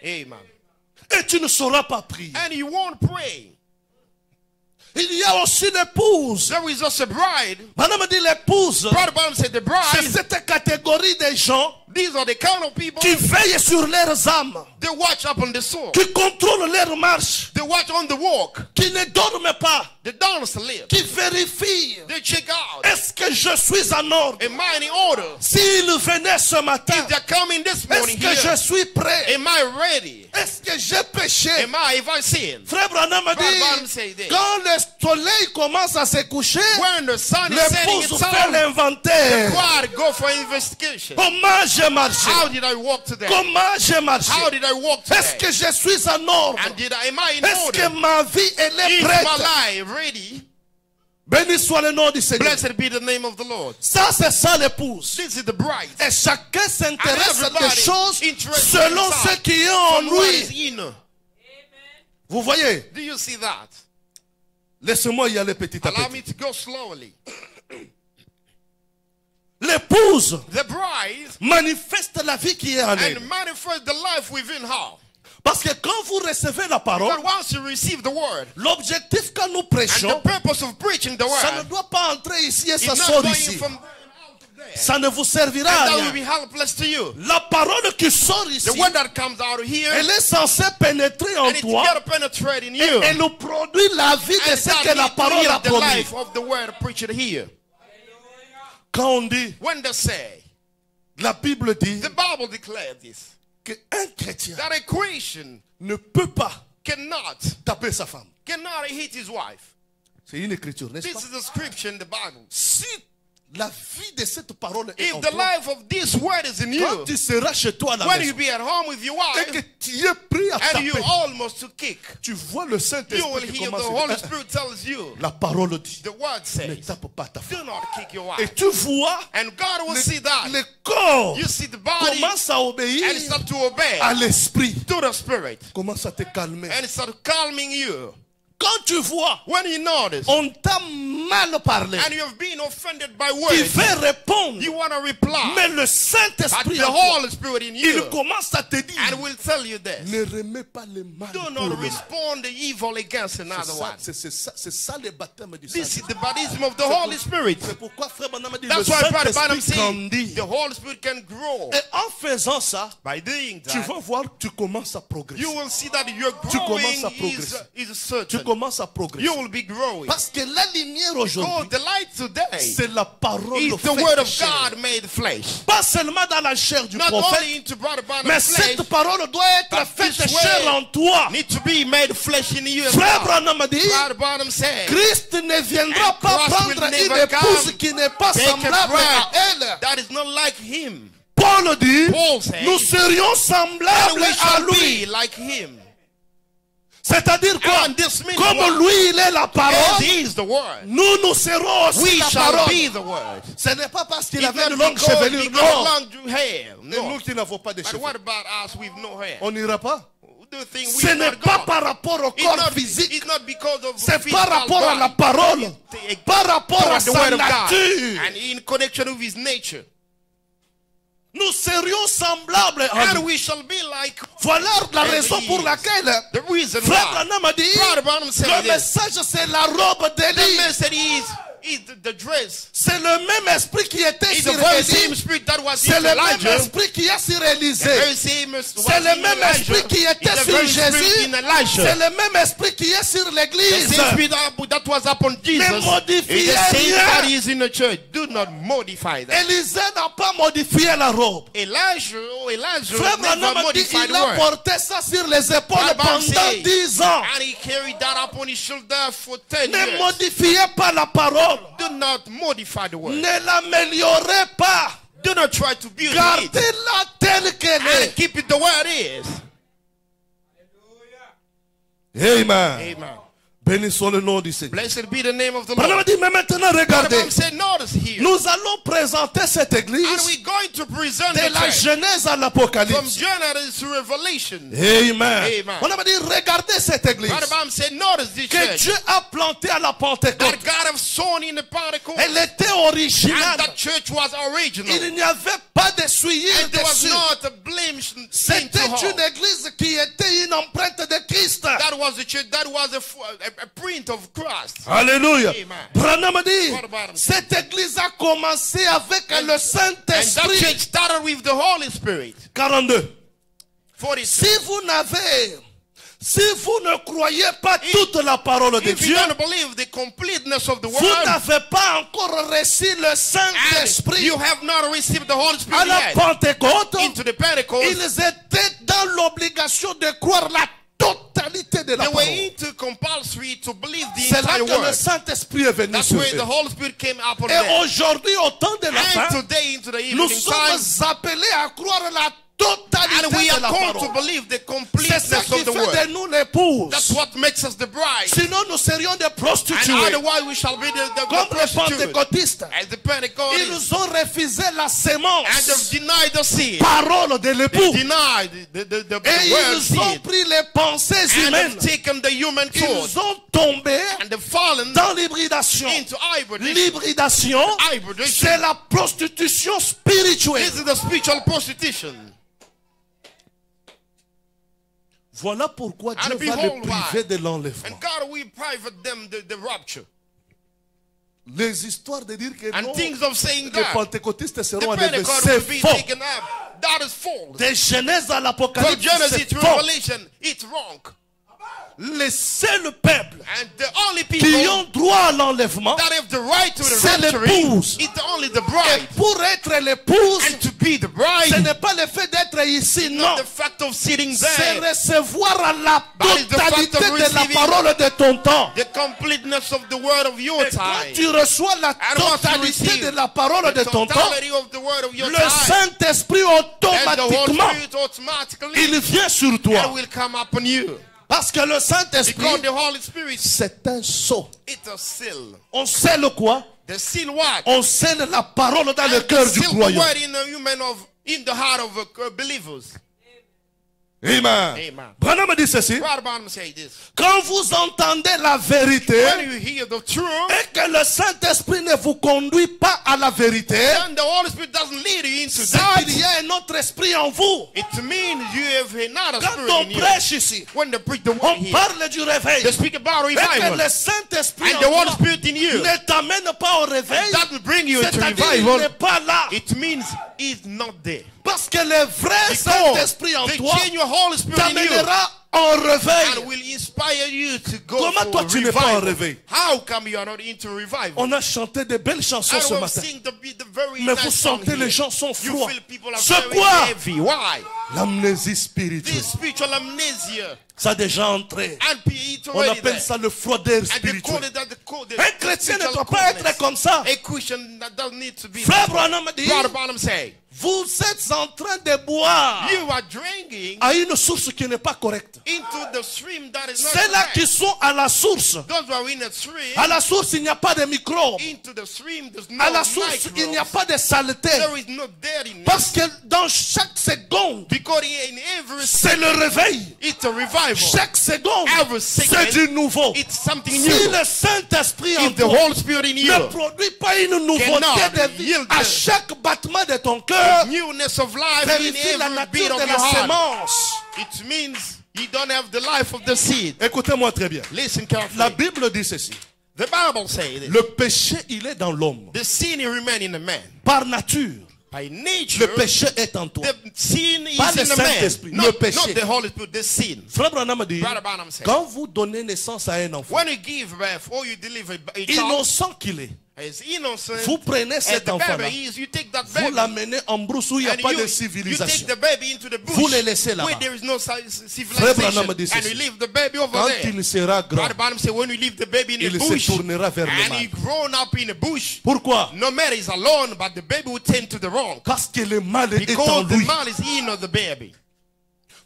amen, Et tu ne sauras pas prier. and you won't pray. Il y a aussi l'épouse. There is also a bride. Madame dit l'épouse. Brother Branham said the C'est bride, cette catégorie de gens these are the kind of people, qui veillent sur leurs âmes, they watch up on the soul, qui contrôlent leur marche, they watch on the walk, qui ne dorment pas, they don't sleep, qui vérifient. they check out, Est-ce que je suis en ordre? am I in order? S'il venait ce matin, If they're coming this est-ce morning que je here, suis prêt? am I ready? Est-ce que j'ai péché? Am I, if I sin? Frère Branham Brother Branham dit, say this. quand le soleil commence à se coucher, When the sun is setting, l'épouse it's fait time. l'inventaire. God, go for investigation. Comment j'ai marché? How did I walk today? Comment j'ai marché? How did I walk Est-ce today? que je suis en ordre? And am I in Est-ce que order? ma vie elle est Is my prête? life ready? Béni soit le nom du Seigneur. Blessed be the name of the Lord. Ça, c'est ça l'épouse. This is the bride. Et chacun s'intéresse And à des everybody choses interested selon inside. ce qui est en From what is lui. in. Vous voyez? Do you see that? Laissez-moi y aller petit à Allow petit. me to go slowly. L'épouse The bride manifeste la vie qui est en elle. and manifest the life within her. Parce que quand vous recevez la parole, But once you receive the word, l'objectif quand nous and prêchons, the purpose of preaching the ça ne word doit pas entrer ici et is ça not sort going ici. from there and out of there. Ça ne vous servira à And that will rien. be helpless to you. La parole qui sort ici, The word that comes out of here, elle est censée pénétrer en and it's toi got to penetrate in et you. elle nous produit la vie de And ce that que la will parole a yield the promis. life of the word preached here. Quand on dit, When they say, la Bible dit the Bible declares this, qu'un chrétien that a Christian ne peut pas cannot taper sa femme. hit his wife. C'est une écriture, n'est-ce This pas? is the scripture in the Bible. Si la vie de cette parole est en If the toi, life of this word is in quand you, tu seras chez toi à la when you maison be at home with your et que wife, tu es pris à and you taper, almost to kick, tu vois le you will Saint-Esprit qui hear the commence Holy à dire, Spirit tells you, la parole dit, the word ne says, tape pas ta femme. do not kick your Et wife. tu vois, And God will see that. le corps You see the body commence à obéir and start to obey à l'esprit, to the spirit commence à te calmer. and start calming you. Quand tu vois, When you notice on t'a mal parlé, and you have been offended by tu words, veux répondre, you want to reply, mais le but Saint-Esprit the en toi, Holy Spirit in il you commence à te dire, and will tell you this. ne remets pas le mal Do pour not le mal. respond the evil against another one. C'est ça le baptême du This is Saint-Esprit. the baptism of the Holy Spirit. C'est pourquoi frère Branham dit, le That's why Brother Branham Saint-Esprit said grandit. the Holy Spirit can grow. Et en faisant ça, By doing tu that, vas voir que tu commences à progresser. you will see that your Tu commences à growing progresser. is Tu certain. commences à progresser. You will be growing. Parce que la lumière Because aujourd'hui, the light today c'est la parole is the faite word of chair. God made flesh. Pas seulement dans la chair du Not prophète, only into Brother mais Branham's flesh, cette parole doit être but faite this chair word en toi. need to be made flesh in you as Frère well. Branham dit, Brother Branham said, Christ ne viendra And pas Christ prendre will une never épouse come qui n'est pas take a semblable à elle. bride that is not like him. Paul dit, Paul said, nous serions And semblables we à shall lui. be like him. C'est-à-dire quoi? And this means Comme what? lui, il est la As parole, he is the word, nous serons aussi we la shall parole. be the word. Ce n'est pas parce qu'il It's avait not une longue because chevelure, we got non. long hair. Et No. nous qui n'avons pas de But cheveux, what about us with no hair? on n'ira pas. Do you think we Ce n'est not pas God? par rapport au It's corps not, physique, it's not because of c'est physical par rapport à la body. parole, It's par rapport à toward the sa word of God nature. and in connection with his nature. Nous serions semblables à And lui. we shall be like Voilà la as raison he pour is. laquelle The reason Frère why. Branham a dit, Brother Branham said le this. message c'est la robe The d'Élie. message the dress. C'est le même esprit qui était It's sur the very same Élie. spirit that was C'est in le même Elijah. esprit qui est sur Élisée. The very same was C'est le in même Elijah. esprit qui était It's the sur very spirit Jésus. in Elisha. C'est le même esprit qui est sur The l'église. same spirit that was upon Jesus. Ne modifiez It's the same rien. that is in the church. Do not modify that. Élisée n'a pas modifié la robe. Elijah Frère never Branham a dit modified qu'il the a word. porté ça sur les épaules Bible pendant says, 10 ans. And he carried that upon his shoulder for 10 Ne years. modifiez pas la parole. Do not modify the word. Ne l'améliorez pas. Do not try to build it. Gardez-la telle qu'elle And est. keep it the way it is. Amen. Amen. Bénissons le nom du Seigneur. Blessed be the name of the Branham Lord. a dit, mais maintenant regardez. Branham said, notice here. Nous allons présenter cette And église we're going to present de the la church Genèse à from l'Apocalypse. Genesis to Revelation. Amen. Amen. On a dit, regardez cette église Branham said, notice this que church Dieu a plantée à la Pentecôte. that God have sown in the Pentecost. Elle était And originale. that church was original. Il n'y avait pas de souillure And there was dessus. not a blemish into C'était her. une église qui était une empreinte de Christ. That was the church, that was a print of Christ. Alléluia. Amen. Branham a dit, What about him? cette église a commencé avec le And that Saint-Esprit. church started with the Holy Spirit. 42. 42. Si vous ne croyez pas toute la parole de If you Dieu, don't believe the completeness of the vous word, n'avez pas encore reçu le and Saint-Esprit. you have not received the Holy À Spirit la yet, Pentecôte, into the Pentecost, ils étaient dans l'obligation de croire la totalité de la they were parole. into compulsory to believe the C'est là entire que le word. Saint-Esprit est venu That's sur where the eux. Holy Spirit came upon Et them. aujourd'hui, au temps de la fin, And today, into the nous evening time, sommes appelés à croire la and totalité we are de la called to parole. believe the C'est completeness ça qui of the fait word. de nous l'épouse. That's what makes us the bride. Sinon, nous serions des And prostituées. otherwise, we shall be the Comme les prostitute. pentecôtistes. As the Pentecostals, Ils ont refusé la and sémence, they've denied the seed. parole de They l'époux. denied the Et word ils ont seed. pris les pensées And humaines. they've taken the human thought. Ils ont tombé And they've fallen dans l'hybridation. into hybridation. L'hybridation, Hybridation. c'est la prostitution spirituelle. This is the spiritual prostitution. Voilà pourquoi Dieu And va les behold priver why. de l'enlèvement. And God will private them the rapture. Les histoires de dire que And non, things of saying les that pentecôtistes the seront enlevés, Pentecost c'est will be faux. taken up. That is false. De Genèse à From l'Apocalypse, Genesis c'est to faux. Revelation, it's wrong. Les seuls peuples And the only people qui ont droit à l'enlèvement, that have the right to the c'est rapturing l'épouse. is only the et bride. pour être l'épouse, And to be the ce bride, n'est pas le fait d'être ici, non. not the fact of sitting C'est there, recevoir à la But it's the fact totalité of de la receiving parole de ton temps. the completeness of the word of your Et quand time. tu reçois la And once you totalité receive de la parole de the ton temps, totality of the word of your le time, Saint-Esprit and the Holy automatiquement, Spirit automatically il vient sur toi. it will come upon you. Parce que le Saint-Esprit, Because the Holy Spirit, c'est un sceau. it's a seal. On scelle quoi? The seal what? On scelle la parole dans le And cœur the du seal the croyant. word in the heart of believers. Amen. Amen. Branham dit ceci. Brother Branham say this. Quand vous entendez la vérité When you hear the truth, et que le Saint-Esprit ne vous conduit pas à la vérité, then the Holy Spirit doesn't lead you into c'est that. qu'il y a un autre esprit en vous. It means you have another Quand spirit on in you. prêche ici, When they preach the word on here, parle du réveil. they speak about Et que revival. le Saint-Esprit And en the Holy toi Spirit in you ne t'amène pas au réveil, doesn't bring you into c'est-à-dire il revival. n'est pas là. It means he's not there. Parce que le vrai Because Saint-Esprit en the toi genuine Holy Spirit in you t'amènera en réveil. and will inspire you to go Comment toi for tu n'es pas en revival. réveil? How come you are not into revival? On a chanté de belles chansons ce I will matin. sing the very Mais nice vous song sentez here. les gens sont You froids. feel people are C'est very quoi? heavy. Why? L'amnésie spirituelle. This spiritual amnesia. Ça a déjà entré. And it's On already appelle there. ça le froideur And they call spirituel. it that the Un chrétien ne spiritual doit pas coldness. être comme ça. A Christian that doesn't need to be. Frère that way. Branham dit, Brother Branham say, vous êtes en train de boire you are drinking à une source qui n'est pas correcte. into the stream that is not Ceux-là correct. qui sont à la source, Those who are in the stream, à la source il n'y a pas de microbes. into the stream, there's no À la source il n'y a microbes. pas de saleté. There is no dirtiness. Parce que dans chaque seconde, Because in every c'est le réveil. it's a revival. Chaque seconde, Every second, c'est du nouveau. it's something Si new. le Saint-Esprit en If the toi Holy Spirit in you, ne produit pas une nouveauté cannot de vie yield à the chaque battement de ton cœur, newness of life in vérifie la every beat nature of de your la heart, sémence. it means you don't have the life of the seed. Écoutez-moi très bien. Listen La carefully. Bible dit ceci. The Bible says this. Le péché, il est dans l'homme. The sin remains in the man. Par nature, By nature, le péché est en toi. the sin is Pas le in the man. Saint-Esprit, le Not péché. the Holy Spirit, the sin. Frère Branham dit, Brother Branham said, quand vous donnez naissance à un enfant, when you give birth or you deliver a child, innocent qu'il est, as innocent vous prenez as cet the enfant-là, baby is, you take that vous baby l'amenez en brousse où il n'y a and pas de you civilisation. take the baby into the bush Vous le laissez là-bas. where there is no Frère civilization Branham dit and ceci. you leave the baby over Quand there. il sera grand, Brother Branham said, when you leave the baby in the il se bush tournera vers le and mal. he grown up in the bush, Pourquoi? no matter he's alone, but the baby will tend to the wrong Parce que le mal est en because the lui. mal is in of the baby.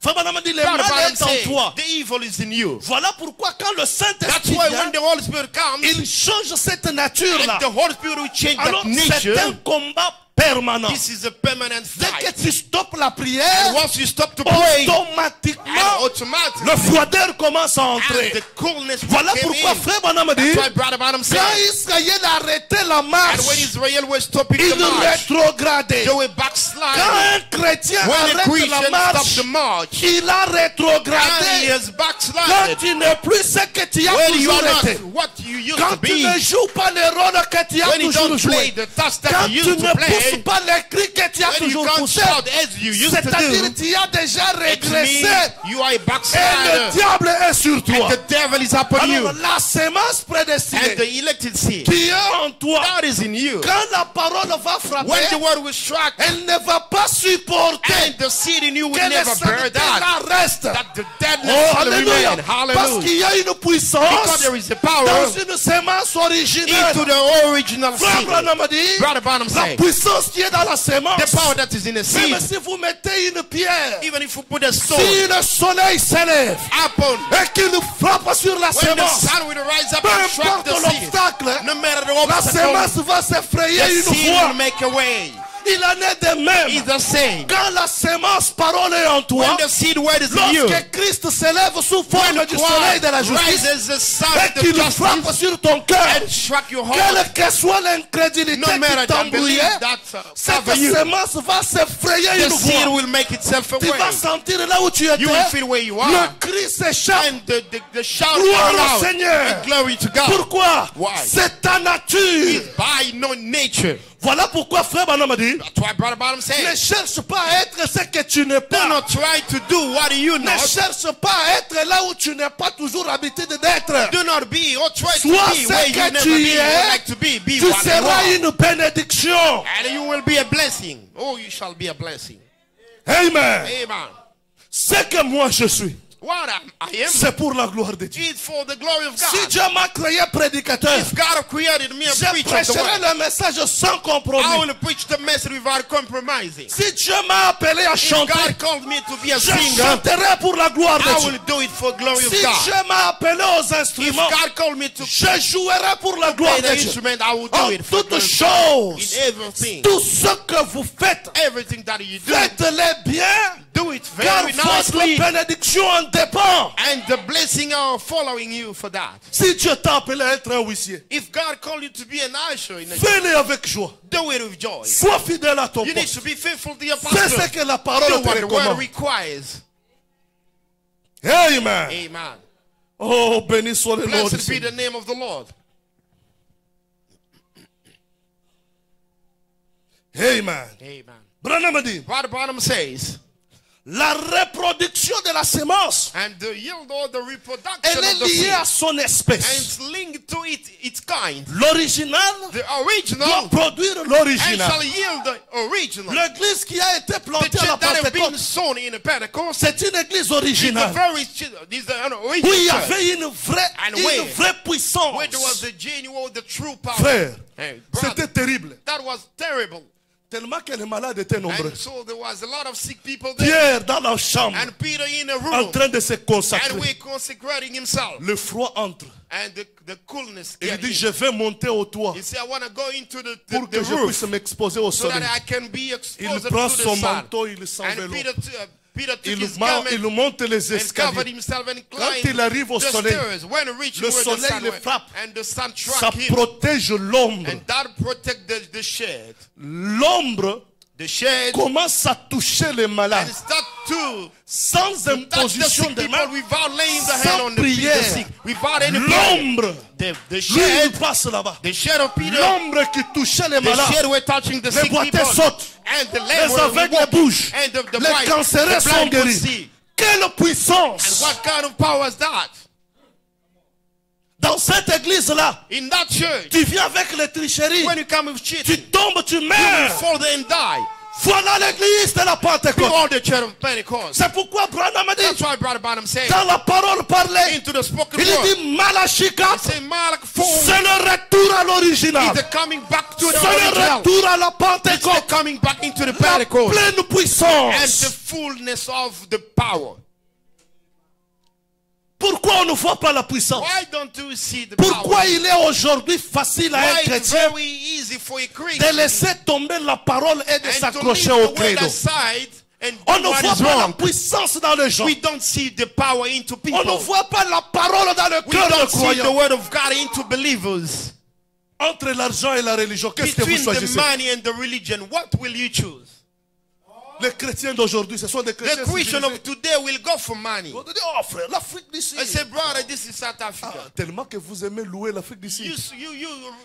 Frère Branham dit, le Brother mal Branham est en said, toi. the evil is in you. Voilà pourquoi quand le That's Saint-Esprit why vient, when the Holy Spirit comes, il change cette nature-là. and the Holy Spirit will change Alors that c'est nature. un combat permanent. This is a permanent Dès que fight. tu stoppes la And prière, once you stop to pray, and automatiquement, automatically, le froideur commence à and entrer. the coolness will Voilà come pourquoi in. frère Branham dit, That's why Brother Branham said, quand Israël arrêtait la and when marche, Israel was stopping the il march, rétrogradait. they were Quand backsliding. un chrétien When a arrête la Christian marche, stops the march, il a and he rétrogradé. has Quand backslided. tu n'es plus ce que tu as When you toujours are été. not what you used Quand to tu be, ne joues pas le rôle que tu as when you toujours don't play joué. the task that Quand you tu used ne to pousses play, pas les cris que tu as when you toujours can't poussé. shout as you used to C'est-à-dire do, tu as déjà it régressé. means you are a Et le backslider. diable est sur toi. And the devil is upon you. Alors la sémence And prédestinée the elected seed, qui est en toi, that is in you. quand la parole va When the frapper, word will strike, elle ne va pas supporter and the seed in you will que le never bear sanité that. là reste. That the deadness Oh, shall alléluia. remain. Parce Hallelujah. qu'il y a une Because puissance there is a power dans une sémence originelle. into the original Frère seed. Branham a dit, Brother Branham la said, puissance qui est dans la sémence, the power that is in the seed, même si vous mettez une pierre, even if you put a stone si le soleil s'élève upon, et qu'il frappe sur la when the sémence, sun will rise up peu and strike importe the seed, l'obstacle, no matter the la obstacle, sémence va s'effrayer the une seed fois. will make a way. Il en est de même. It's the same. Quand la sémence parole est en toi, When the seed word is in you, lorsque Christ s'élève sous forme when du soleil de la justice rises the sun et of the qu'il frappe justice sur ton cœur, and strike your heart, quelle que soit l'incrédulité no qui matter the belief t'embrouillait, that cette cover you, sémence va s'effrayer the une seed fois. will make itself Tu vas away. sentir là où tu étais, You will feel where you are. le cri s'échappe. And the shout Gloire au out, Seigneur. and glory to God. Pourquoi? Why? C'est ta nature. It's by no nature. Voilà pourquoi frère Branham a dit, That's why Brother Branham ne said, cherche pas à être ce que tu n'es do pas. not try to do what you Ne not. cherche pas à être là où tu n'es pas toujours habitué d'être. Do not be or try to Sois be where ce you que never tu be, es. like to be. Be Tu what you seras are. une bénédiction. And you will be a blessing. Oh, you shall be a blessing. Amen. Amen. Ce que moi je suis, What I am, c'est pour la gloire de Dieu. is for the glory of Si God. Dieu m'a créé prédicateur, If God created me a je preacher of the prêcherai word, le message sans I compromis. will preach the message without compromising. Si Dieu m'a appelé à If chanter, God called me to be a je singer, chanterai pour la gloire de I Dieu. will do it for glory of Si God. Dieu m'a appelé aux If instruments, God called me to je jouerai pour la gloire play de the Dieu. instrument, I will En do it for toutes glory of God. choses, In everything, tout ce que vous faites, everything that you do, faites-le bien, do it car very votre nicely, bénédiction en dépend. and the blessing are following you for that. Si Dieu t'a appelé à être un huissier, If God called you to be an usher in a fais-le avec joie. do it with joy. Sois fidèle à ton You need poste. to be faithful to your Fais pastor. ce que la parole Do te what the word recommande. requires. Amen. Amen. Oh, béni soit le nom du Blessed be Seigneur. the name of the Lord. Amen. Amen. Branham a dit, Brother Branham says, la reproduction de la sémence, and the yield or the reproduction elle of est the liée seed, à son and espèce. it's linked to its kind. L'original The doit original produire and l'original. shall yield the original. L'église qui a été The plantée à la church that have been Pentecôte, sown in the Pentecost c'est une église is the originale. very is the Où il original y church avait une vraie puissance. where there was the genuine, the true power. Frère, Hey, brother, c'était terrible. that was terrible. Tellement que les malades étaient nombreux. And so there was a lot of sick people there. Pierre dans la chambre, And Peter in a en room. train de se And consacrer. we're consecrating himself. Le froid entre. And the coolness. Il get dit, in. je vais monter au toit He said, I want to go into the pour que je roof puisse m'exposer au so that soleil. I can be Il exposed prend to the son sun. manteau, il And s'enveloppe. Peter took Il his garment monte les and covered escaliers. himself and Quand climbed il arrive au the soleil, stairs. When he reached le where the soleil sun le went, frappe. and the sun Ça struck him, protège l'ombre. and that protected the shade. L'ombre The shed commence à toucher les malades and start to sans touch the imposition sick de people main. without laying the Sans hand on the prière. sick, without any prayer. L'ombre, The lui, il shed, passe là-bas. the shed of Peter, L'ombre qui touchait les the malades. shed were touching the Les sick people, boiteux sautent. and the Les lame were aveugles walking, bougent. and the Les blind, cancéreux the sont blind could guéris. see. Quelle And puissance! what kind of power is that? Dans cette église-là, In that church, tu viens avec les tricheries. when you come with Tu cheating, tombes, tu you will meurs. fall there and die. Voilà l'église de la Pentecôte. Behold the church of Pentecost. C'est pourquoi Branham a That's dit, why Brother Branham said, dans la parole parlée, into the spoken il word, dit Malachie 4, say Malach 4 c'est le retour à l'original. is the coming back to the C'est le original. retour à la It's the Pentecôte. coming back into the La Pentecost pleine and puissance. the fullness of the power. Pourquoi on ne voit pas la puissance? Why don't you see the Pourquoi power? il est aujourd'hui facile à un Why it's chrétien very easy for a de Christian laisser tomber la parole et de and to s'accrocher leave au the word credo? aside and On do ne what voit is pas la wrong? puissance dans les gens. We don't see the power into On ne people. voit pas la parole dans le We cœur de don't see the croyants. word of God into believers. Entre l'argent et la religion, qu'est-ce que vous Between the choisissez? money and the religion, what will you choose? Les chrétiens d'aujourd'hui, ce sont des chrétiens The Christian civilisés. of today will go for money. On te dit, oh frère, l'Afrique d'ici. I say, brother, this is South Africa. Ah, tellement que vous aimez louer l'Afrique You, d'ici. you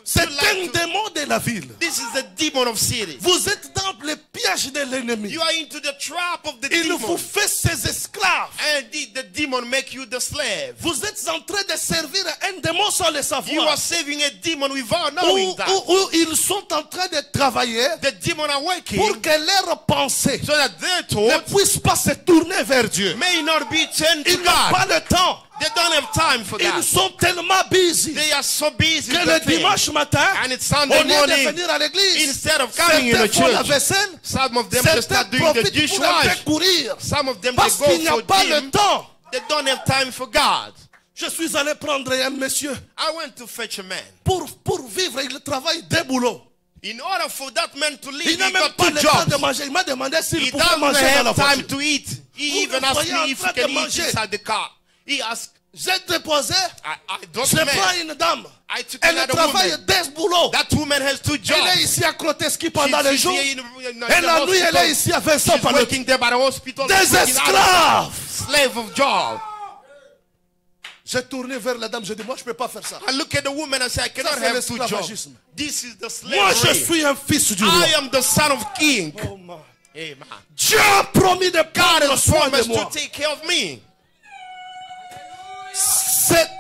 C'est like un to- démon de la ville. This is the demon of city. Vous êtes dans le piège de l'ennemi. You are into the trap of the Il demon. vous fait ses esclaves. And the demon make you the slave. Vous êtes en train de servir un démon sans le You savoir. are saving a demon without knowing that. Où ils sont en train de travailler The demon are working pour que leurs pensées so that their ne thoughts puissent pas se tourner vers Dieu. may not be turned to Ils n'ont pas God. le temps. They don't have time for Ils that. sont tellement busy They are so busy que with le the thing. dimanche matin, And it's au Sunday lieu de morning, venir à l'église, instead of coming in the certains font la church, vaisselle, some of them just certains start doing the profitent pour un peu dishwash. courir. Some of them they Parce qu'il n'y go a for pas le gym. temps. They don't have time for God. Je suis allé prendre un monsieur. I went to fetch a man. Pour vivre, il travaille deux boulots. In order for that man to live, Il n'a he même got pas two le temps de jobs. manger. Il m'a demandé s'il He pouvait doesn't manger dans la have time voiture. to eat. He Vous even le asked voyez en me if train he de can eat manger. inside the car. He asked, J'ai déposé, I don't je prends man. une dame. I took Elle another travaille woman. deux boulots. That woman has two Elle est jobs. ici à Kroteski pendant les She's jours. here in Et la nuit, elle est ici à Vincent She's pendant working there by the hospital. des She's working esclaves. slave of job. J'ai tourné vers la dame, j'ai dit, moi je ne peux pas faire ça. I look at the woman and say, I cannot Ça, c'est have two jobs. l'esclavagisme. This is the Moi je slavery. suis un fils du roi. I am the son of king. Oh, man. Amen. Dieu a promis de God prendre has soin de promised moi. to take care of me.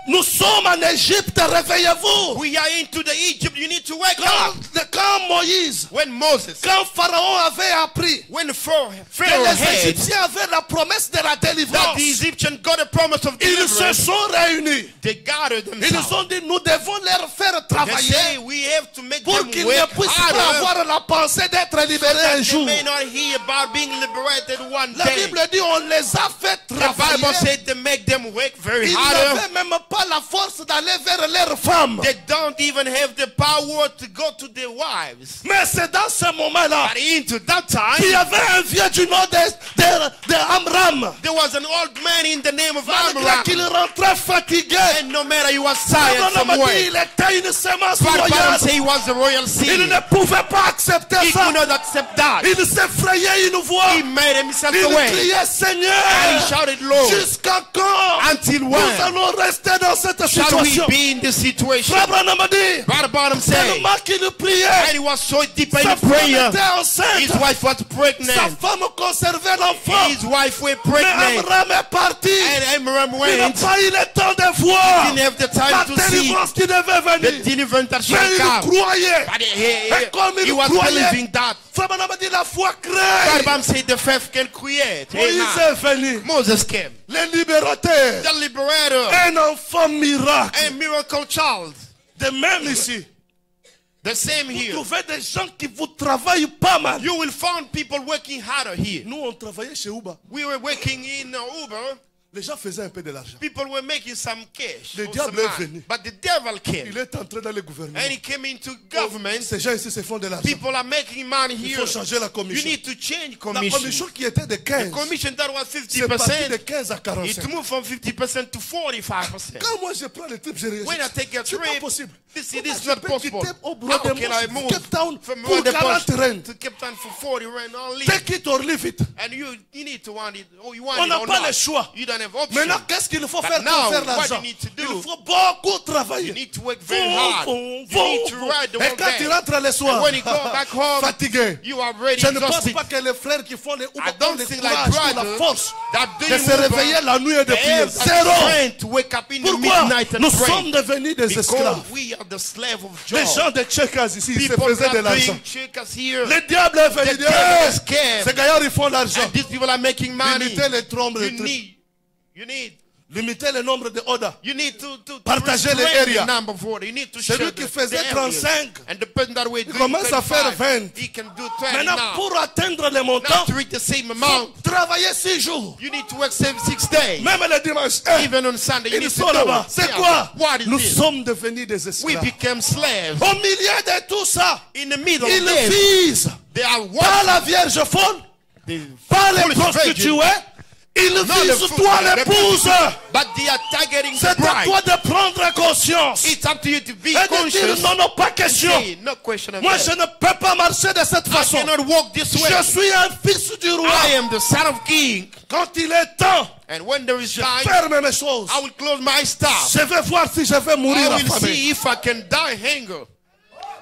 Nous sommes en Égypte, réveillez-vous. We are into the Egypt. You need to wake up. Quand Moïse, When Moses, quand Pharaon avait appris when que Pharaoh les heard Égyptiens avaient la promesse de la that délivrance, the Egyptians got a promise of ils se deliverance, sont réunis. they gathered Ils themselves. nous ont dit, nous devons leur faire They travailler say we have to make pour them qu'ils ne work puissent pas harder. avoir la pensée d'être libérés un They jour. may not hear about being liberated one La day. Bible dit, on les a fait The Bible travailler. said they make them work very Ils harder. n'avaient même pas la force d'aller vers leurs femmes. They don't even have the power to go to their wives. Mais c'est dans ce moment-là But into that qu'il y time, avait un vieux du nom de Amram. there was an old man in the name of Malgré Amram. qu'il rentrait fatigué, And no matter he was tired Abraham a dit, somewhere, il était une semence but Bible royale. say he was a royal Il seed. ne pouvait pas accepter He ça. could not accept that. Il s'effrayait une voix. He made himself Il away. criait, And he Seigneur, shouted, Lord, jusqu'à quand until nous when allons rester dans cette shall we situation? be in this situation? Abraham a dit, Brother Barnum said, tellement qu'il priait, and he was so deep in sa femme prayer, était enceinte. his wife was Sa pregnant. femme conservait l'enfant. His wife was Mais pregnant. Abraham est parti. And Amram Il n'a went. pas eu le temps de voir He didn't have the la time to see délivrance qui devait the venir. deliverance that Mais shall il come. croyait. But Et comme he il was croyait, believing that. Frère Branham a dit la foi crée. Bible said the faith can create. Moïse Amen. est venu. Moses came. Le libérateur. The liberator. Un enfant miracle. A miracle child. De même ici. The same Vous here. trouvez des gens qui vous travaillent pas mal. You will find people working harder here. Nous, on travaillait chez Uber. We were working in Uber. Les gens faisaient un peu de l'argent. People were making some cash. Le or diable some est money. venu. But the devil came. Il est entré dans le gouvernement. And he came into government. Ces gens ici se font de l'argent. People are making money Il here. faut changer la You commission. need to change La commission. commission qui était de The 15, commission that was c'est parti de 50%, 15 à 45. it moved from 50% to 45%. Quand moi je prends le trip, je When I take a c'est pas trip, possible. this Comment is je not peux possible. quitter au How bureau de can I move Cape Town from pour 40 rand? to Cape Town for 40 rand only? Take it or leave it. And you need to want it. Oh, you want On it n'a or pas not. le choix. You don't have option. Maintenant, qu'est-ce qu'il faut But faire now, pour faire what l'argent? you need to do, Il faut beaucoup You travailler. need to work very hard. You need to ride the Et whole quand tu day. rentres le soir, And when you go back home, fatigué, you are ready je ne pense exhausted. pas que les frères qui font les I ont don't le think courage like ou la brothers force that de doing se réveiller la nuit et de they prier. have the Zéro. strength to wake up in the Pourquoi? midnight and Nous pray. sommes devenus des esclaves. Because we are the slave of Les joy. gens de Tchékas ici, ils se People faisaient de that l'argent. doing checkers here. Le diable est venu The dire, devil is scared. ces gaillards ils font l'argent. And these people are making money. Limiter les trompes, les trucs. Limiter le nombre de ordres. You need to Partager les restrain areas. the number of order. You need to Celui share qui the faisait areas. 35, And the person that way il commence à faire 20. he can do 20 Maintenant, now. pour atteindre les Now montants, to reach the same amount, travailler 6 jours. you need to work 6 days. Même le dimanche. Hein, Even on Sunday, you ils need to sont do là-bas. it. C'est Yeah. quoi? What is Nous this? sommes devenus des We esclaves. became slaves. Au milieu de tout ça, In the middle ils of this, visent they are pas watching la Vierge folle, the pas les foolish prostituées. virgin, Ils not the visent fool- toi the l'épouse. prostitute, but they are targeting the C'est à bride. toi de prendre conscience. It's up to you to be Et de dire conscious. non, non, pas question. Say, no question of Moi, that. je ne peux pas marcher de cette I façon. cannot walk this way. Je suis un fils du roi. I am the son of king. Quand il est temps, And when there is je time, ferme mes choses. I will close my stop. Je vais voir si je vais mourir I will affamé. see if I can die hunger.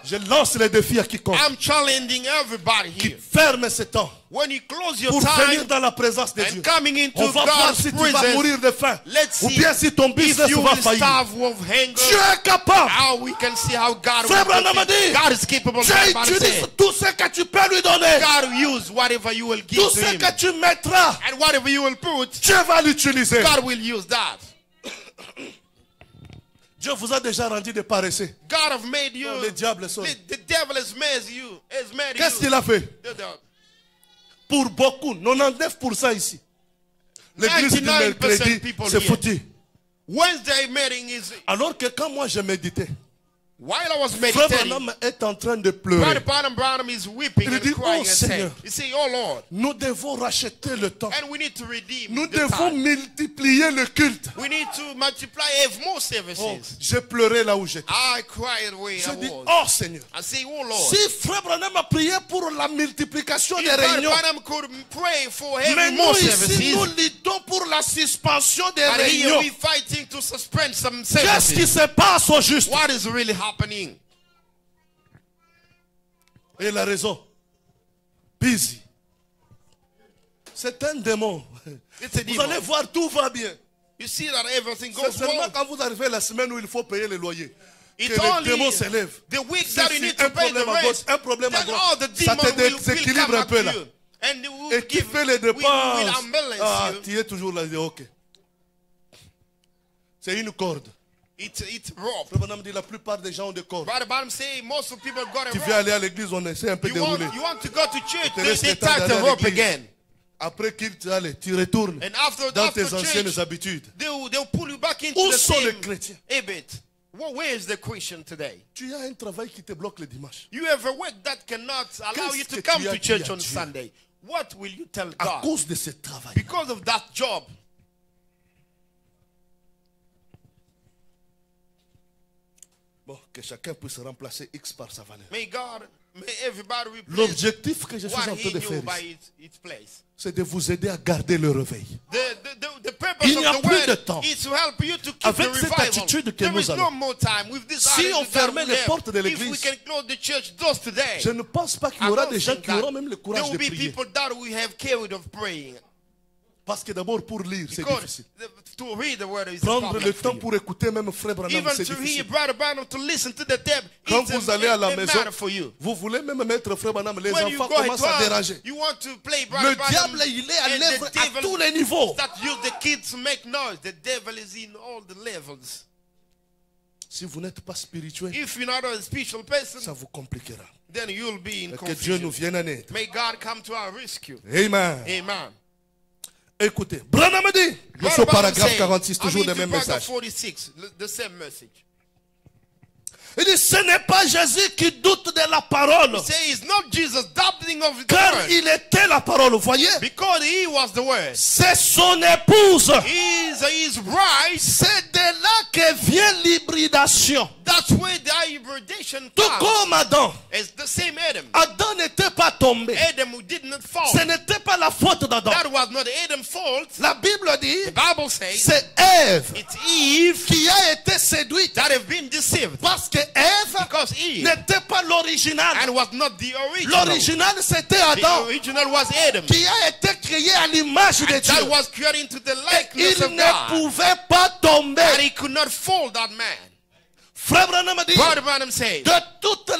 Je lance les défis à quiconque I'm challenging everybody qui here. ferme ce temps When you close your pour venir time dans la présence de Dieu. and coming into On va voir God's si tu vas presence, mourir de faim let's ou see bien si ton if business you va will faillir. starve of hunger. Dieu est capable. How we can see how God Frère will Branham a do it. dit, God is capable. Dieu God is utilise saying, tout ce que tu peux lui donner. God will use whatever you will give Tout to ce him. que tu mettras, And whatever you will put, Dieu va l'utiliser. God will use that. Dieu vous a déjà rendu des paresseux. God have made you. Non, le diable seul. The devil has made you. Has made Qu'est-ce you. qu'il a fait? The- Pour beaucoup, 99% ici. L'église du 99% mercredi, people c'est here. foutu. Wednesday meeting is Alors que quand moi je méditais, while I was Frère meditating. Branham est en train de pleurer. Brother Branham is weeping Il and dit, crying oh, and saying, Seigneur. you say, oh Lord, Nous devons racheter le temps. and we need to redeem Nous the devons time. multiplier le culte. We need to multiply, have more services. Oh, j'ai pleuré là où j'étais. I cried where Je I dis, was. oh Seigneur, I say, oh Lord, si Frère Branham a prié pour la multiplication des if Brother réunions, Branham could pray for mais having nous more ici, services, nous luttons pour la suspension des and here réunions. we fighting to suspend some Qu'est-ce qui services. se passe au juste? What is really happening? Et la raison, busy. C'est un démon. It's a Vous allez demon. voir, tout va bien. You see that everything C'est goes seulement well. quand vous arrivez la semaine où il faut payer le loyer que It's le only démon s'élève. the week Si that you need to un pay the problème à gauche, rent, un problème à then all droite, the ça demon te will déséquilibre come un at peu là. you. And they will Et qui give, fait les will dépenses? ambulance Ah, you. tu es toujours là, ok. C'est une corde. It's rope. Frère Branham dit la plupart des gens ont des cordes. Brother Branham say most of people got Tu a viens rope. aller à l'église, on essaie un peu de rouler. You want to go to church, te laisse they le temps tie the d'aller à rope l'église. again. Après qu'il te allez, tu retournes And after dans tes church, anciennes habitudes. they'll pull you back into Où the sont les same chrétiens? habit. Well, where is the Christian today? Tu as un travail qui te bloque le dimanche. You have a work that cannot allow you Qu'est-ce to que come tu as to dit church à on Dieu? Sunday. What will you tell À God? cause de ce travail. Because of that job. Bon, que chacun puisse remplacer X par sa valeur. May God, may everybody replace L'objectif que je suis what en train he de knew faire by ici, its place. c'est de vous aider à garder le réveil. The purpose Il n'y a of the plus de word temps. is to help you to keep Avec the cette revival. attitude que There nous is avons. no more time. With this Si on attitude that fermait we les have, portes de if we l'église, can close the church doors today, je ne pense pas qu'il y I aura don't des gens think qui that auront même le there courage will de be prier. people that will have carried of praying. Parce que d'abord pour lire, c'est Because difficile. to read the word is a Prendre problem le for temps you. pour écouter même Frère Branham, Even c'est to hear difficile. Brother Branham, to listen to the tape, Quand it's vous allez à la a maison, matter for you. vous voulez même mettre Frère Branham, les When you enfants go at commencent à work, déranger. you want to play Brother Le Branham, diable, il est à and l'œuvre the à devil tous les niveaux. that use the kids to make noise. The devil is in all the levels. Si vous n'êtes pas spirituel, If you're not a spiritual person, ça vous compliquera. then you'll be in Que Dieu nous confusion. vienne en aide. May God come to our rescue. Amen. Amen. Écoutez, Branham dit, nous sommes au paragraphe 46, toujours le même paragraph message. 46, the same message. Il dit, ce n'est pas Jésus qui doute de la parole, He says it's not Jesus doubting of the car word, il était la parole, vous voyez. because he was the word. C'est son épouse. He is his bride. C'est de là que vient l'hybridation. That's where the hybridation Tout comes. comme Adam. It's the same Adam. Adam n'était pas tombé. Adam who did not fall. Ce n'était pas la faute d'Adam. That was not Adam's fault. La Bible dit, The Bible says c'est Ève it's Eve qui a été séduite. that have been deceived, Parce que Ève because Eve n'était pas l'original. and was not the original. L'original, c'était The Adam, original was Adam, qui a été créé à l'image de and that Dieu. was created into the Et likeness il of ne God, pouvait pas tomber. and he could not fall, that man. Frère Branham dit, Brother Branham says, de toutes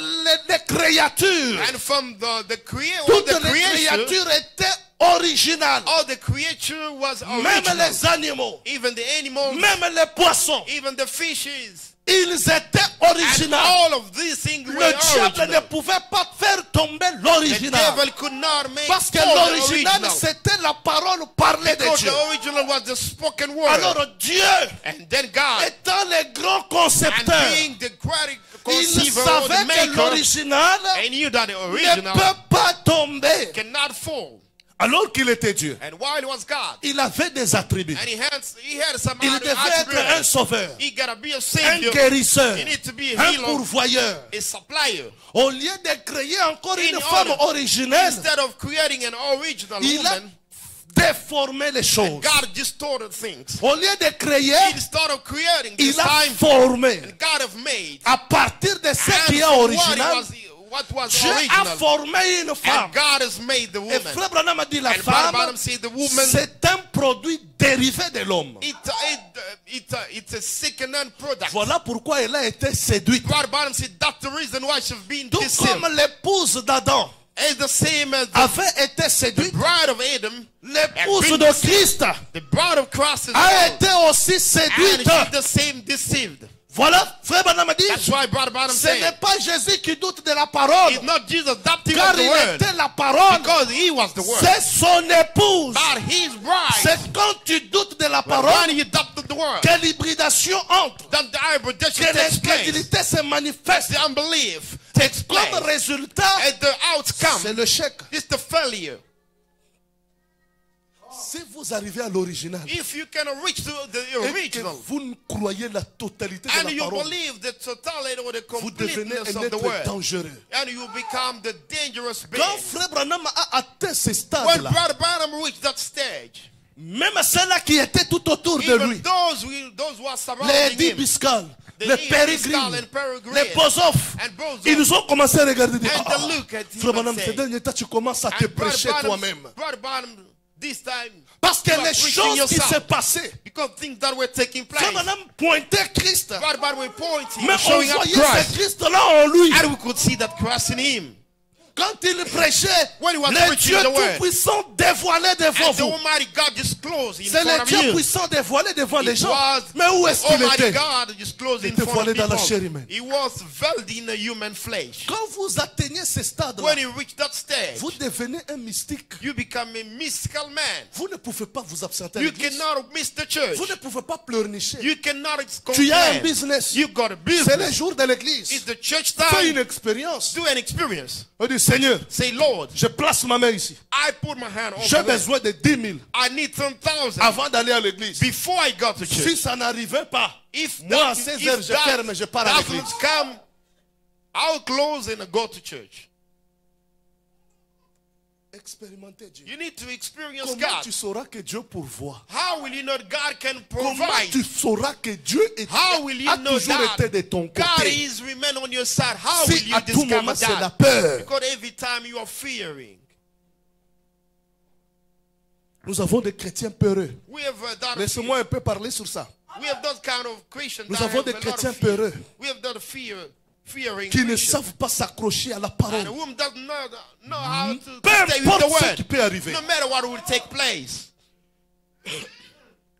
les créatures, and from the creation, toutes les créatures étaient originales. all the creature was Même original. les animaux, Even the animals, même les poissons, even the fishes, ils étaient and originaux. all of these things Le were diable ne original. pouvait pas faire tomber The l'original. devil could not make Parce que fall the l'original, original, c'était la parole parlée de because Dieu. the original was the spoken word. Alors Dieu, And then God, étant le grand and concepteur, being the great il conceiver or the savait que maker, l'original and knew that the ne original peut pas tomber. cannot fall. Alors qu'il était Dieu, And while he was God, il avait des attributs. and he had some Il devait être un attributes. sauveur, He gotta be a un savior. guérisseur, He needs to be a un healer, pourvoyeur. a supplier. Au lieu de créer encore une In femme order- originelle, Instead of creating an original il a woman, déformé les choses. God distorted things. Au lieu de créer, Instead of creating this il a time, formé. and God have made. À partir de ce And qui est from original, what was Dieu a original, formé une femme. and God has made the Et woman. Frère Branham a dit la And Brother femme, Branham said the woman, c'est un produit dérivé de l'homme. it's a second-hand product. Voilà pourquoi elle a été séduite. Brother Branham said that's the reason why she's been Tout deceived. comme l'épouse d'Adam It's the same as the avait été séduite, bride of Adam, l'épouse been de Christ the bride of Christ as a well. été aussi And séduite. she's the same deceived. Voilà, Frère Branham a dit, That's why Brother Branham ce n'est said pas Jésus qui doute de la parole, it's not Jesus doubting car of the il word, était la parole. because he was the word. C'est son épouse. But his bride, C'est quand tu doutes de la when parole you doubt the word, que l'hybridation entre, then the hybridation que takes place. l'incrédulité se That's manifeste. the unbelief takes place. Comme résultat, And the outcome c'est l'échec. is the failure. Si vous arrivez à l'original If you can reach to the et que original, vous ne croyez la totalité de and la you parole, believe the totality or the vous devenez completeness un of the être word, dangereux. and you become the dangerous being. Quand Frère Branham a atteint ce When stade-là, Brother Branham reached that stage, même ceux-là qui étaient tout autour de even lui, those who are les surrounding him, Dibiscal, the les Pascal Pérégrines, and Peregrine, les Bozov, and Bozov, ils ont commencé à regarder. Dire, and ah, to look at him Frère Branham, and ces say, derniers temps, tu commences à te and Brother prêcher Branham, toi-même. Brother Branham, this time, Parce que you are les preaching choses qui yourself. se passaient, because things that were taking place, Frère Branham pointait Christ. Brother Branham were pointing, Mais on showing up voyait ce Christ, Christ-là en lui. and we could see that Christ in him. Quand il prêchait, When he was le preaching Dieu the word, Tout-Puissant dévoilé devant and the vous. Almighty God disclosed in C'est front le of Dieu you. puissant dévoilé devant les It gens. was Mais où est-ce qu'il Almighty était? God disclosed Il in était front of voilé dans la chair people. humaine. He was veiled in a human flesh. Quand vous atteignez ce stade-là, When you reach that stage, vous devenez un mystique. you become a mystical man. Vous ne pouvez pas vous absenter à You l'église. cannot miss the church. Vous ne pouvez pas pleurnicher. You cannot Tu as un complain. business. You got a C'est le business. jour de l'église. It's the church Fais une time. expérience. Do an experience. On dit, Seigneur, Say, Lord, je place ma main ici. I put my hand J'ai over there. besoin de 10 000 I need 10,000 avant d'aller à l'église. before I got to church. Si ça n'arrivait pas, If moi à that, 16 if heures, je that ferme, je pars à l'église. doesn't come, I'll close and go to church. Expérimentez Dieu. You need to experience Comment God. tu sauras que Dieu pourvoit? How will you know God can Comment provide? tu sauras que Dieu How will you a know toujours that été de ton God côté? is remain on your side? How will Si you à tout moment discover c'est la that? peur. Because every time you are fearing. Nous avons des chrétiens peureux. We have done Laissez-moi un peu parler sur ça. we have those kind of Christians Nous that avons have des a lot chrétiens of fear. peureux We have done fearing qui ne Christians. savent pas s'accrocher à la And parole. a woman doesn't know how to Peu stay with the importe ce qui word. peut arriver. No matter what will take place.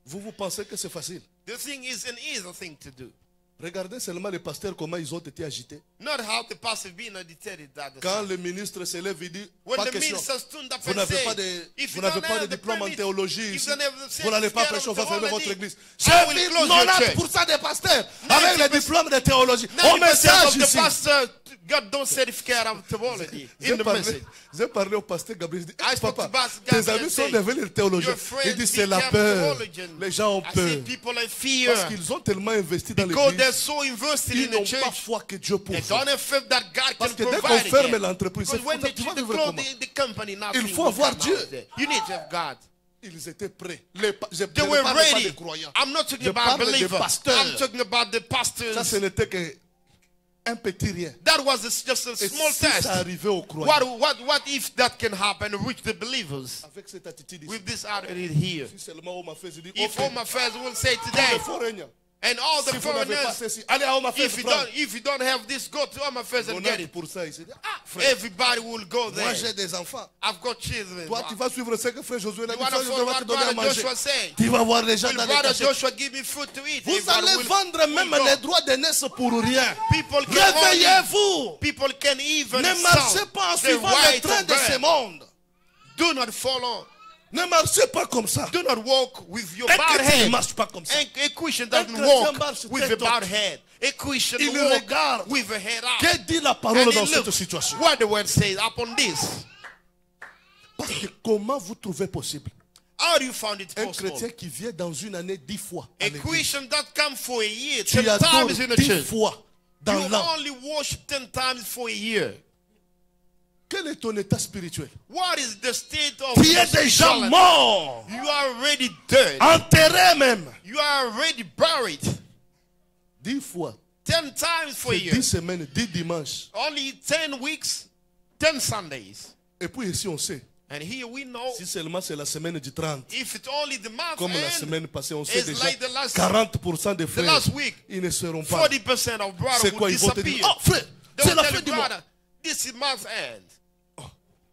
Vous pensez que c'est facile? The thing is an easy thing to do. Regardez seulement les pasteurs comment ils ont été agités. Not how the pastor being agitated at the Quand time. le ministre se lève et dit, When pas the question. minister stood up Vous and n'avez said, pas de, if vous you n'avez don't pas de have the diplôme en permit, théologie if ici. you don't have the Vous n'allez pas certificate prêcher, on of va fermer votre theology, église. I J'ai will vu close your 90% des pasteurs avec les 90% diplômes de théologie. Au 90% message of the ici. pastor got those certificate of theology in the message. J'ai parlé au pasteur Gabriel. Il dit, I spoke papa, to Pastor tes Gabriel amis sont saying, devenus théologiens. your friends Il dit, c'est la became peur. theologians. Les gens ont I peur. see people in fear Parce qu'ils ont tellement investi dans because they're l'église. so invested Ils in n'ont the pas church. foi que Dieu They pourvoit. don't have faith that God Parce can que dès qu'on provide ferme again. l'entreprise, Because when they tu vas choose to vivre close comment? the company, nothing Il faut will avoir come Dieu. out there. You need to have God. Ils étaient prêts. Je They ne were parle pas ready. des croyants. I'm not talking Je about parle des believers. pasteurs. I'm talking about the Ça, pastors. ce n'était qu'un petit rien. That was just a Et small si test. ça arrivait aux croyants, What if that can happen and reach the believers avec cette attitude ici, with this attitude here? si seulement on m'a fait, je dis, If ok, all my friends will say tous today, les forains, and all the si vous n'avez pas foreigners, ceci, allez à Home Affairs, if you don't have this, go to all my friends and get it. 90% ici. Ah, frère, Everybody will go moi there. j'ai des enfants. I've got children. Toi, tu vas suivre ce que frère Josué l'a You dit. want to Frère follow Josué va te what donner à brother manger. Joshua said? Tu vas voir les gens Will dans les brother cachets. Joshua give me food to eat? Vous Everybody allez will- vendre will même go. les droits d'aînesse pour rien. People can only- Réveillez-vous. People can even Ne sell marchez pas en the suivant le right train of de ce bread. monde. Do not follow. Ne marchez pas comme ça. Do not walk with your Un bowed chrétien ne head. marche pas comme ça. A Christian doesn't chrétien walk marche with a tête bowed haute. head. A Christian Il walk regarde. with a head up. Que dit la And parole he dans cette looks situation? what the word says upon this. Parce que comment vous trouvez possible How do you find it un possible? chrétien qui vient dans une année 10 fois à A l'église, Christian that come for a year, tu 10 adores times in a 10 church. fois dans You l'an. only worship 10 times for a year. Quel est ton état spirituel? What is the state of Tu your es déjà spirituality? mort, You are already dead. enterré même. You are already buried. 10 fois, 10 times for a c'est year. 10 semaines, 10 dimanches. Only 10 weeks, 10 Sundays. Et puis ici on sait, And here we know si seulement c'est la semaine du 30, if it's only the month comme la end, semaine passée, on sait it's déjà like the last- 40% des frères, last week, ils ne seront pas. 40% of brothers C'est quoi, will ils vont te disappear. dire, oh frère, They c'est will la tell fin you, du mois. brother, this is month end.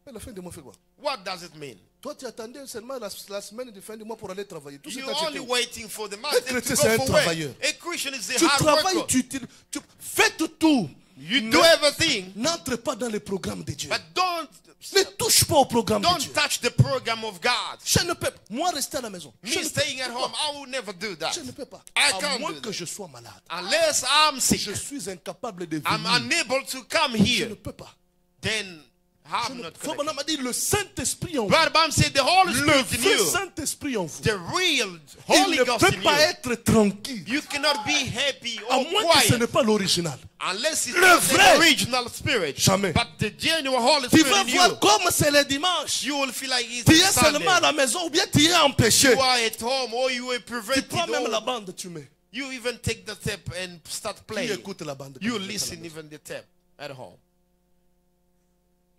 Mais la fin du mois fait quoi? What does it mean? Toi, tu attendais seulement la semaine de fin du mois pour aller travailler. Tout ce You're que tu only étais. waiting for the month Un end chrétien, to c'est un go for work. travailleur. A Christian is a Tu hard travailles, worker. tu fais tout. You do everything, N'entre pas dans les programmes de Dieu. but don't Ne touche pas au programme de Dieu. touch the program of God. Je ne peux pas. Moi, rester à la maison. Je Me ne staying peux at pas. home, I will never do that. Je ne peux pas. I À can't moins do que that. je sois malade. Unless I'm sick, Je suis incapable de I'm venir. unable to come Je here, ne peux pas. then I'm not Faut connected. m'a dit le Saint-Esprit en vous. But Bam said the Holy Le Spirit in vrai you, Saint-Esprit en vous. the real Il Holy ne Ghost peut in pas you. être tranquille. You cannot be happy À or moins que ce quiet n'est pas l'original. unless it's Le not vrai. the original spirit. Jamais. But the genuine Holy Tu Spirit vas in voir you, comme c'est le dimanche. you will feel like it's Tu es seulement à Sunday. la maison ou bien tu es empêché. You are at home or you are Tu prevented. prends même la Or bande, tu mets. you even take the tape and start Qui playing. écoute la bande? You listen even the tape at home.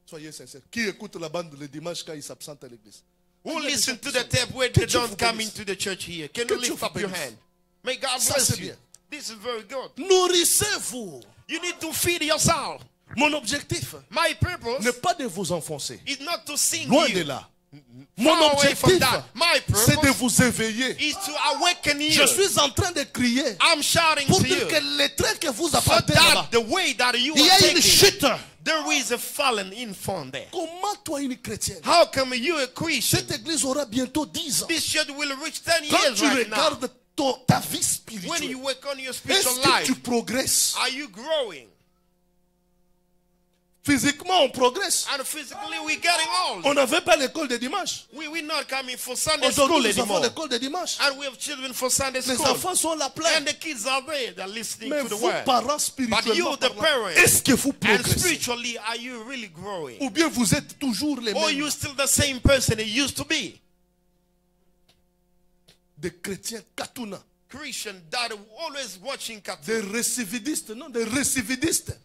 Soyez sincères. Qui écoute la bande le dimanche quand il s'absente à l'église? Who Il y a des listen gens to qui the sont- tape where Que they Dieu don't vous come bénisse. into the church here? Can Que you Dieu lift vous up your bénisse. hand? May God Ça, bless c'est you. bien. This is very good. Nourrissez-vous. You need to feed yourself. Mon objectif My purpose n'est pas de vous enfoncer. is not to sing Loin you. de là. Mon Far away from objectif, that. My c'est de purpose vous éveiller. is to awaken you. Je suis en train de crier I'm shouting pour to dire you que les traits que vous so apportez that là-bas, the way that you il y are a une taking, chute. there is a fallen infant there. Comment toi, une chrétienne, How come you a Christian? cette église aura bientôt 10 ans. This church will reach 10 Quand years tu right now. regardes ta vie When spirituelle, you work on your est-ce spiritual que life, tu progresses? are you growing? Physiquement, on progresse. And physically, we're getting old. On n'avait pas l'école de dimanche. We're not coming for Sunday school Aujourd'hui, nous avons anymore. l'école de dimanche. And we have children for Sunday Les school. enfants sont là plein. And the kids are there. They're listening Mais to the vous, word. parents But spirituellement you, the parlant, parents, est-ce que vous and progressez? spiritually, are you really growing? Ou bien vous êtes toujours les Or mêmes you still the same person you used to be? des chrétiens katuna, Christian that are always watching des cartoons. récidivistes, non, des récidivistes.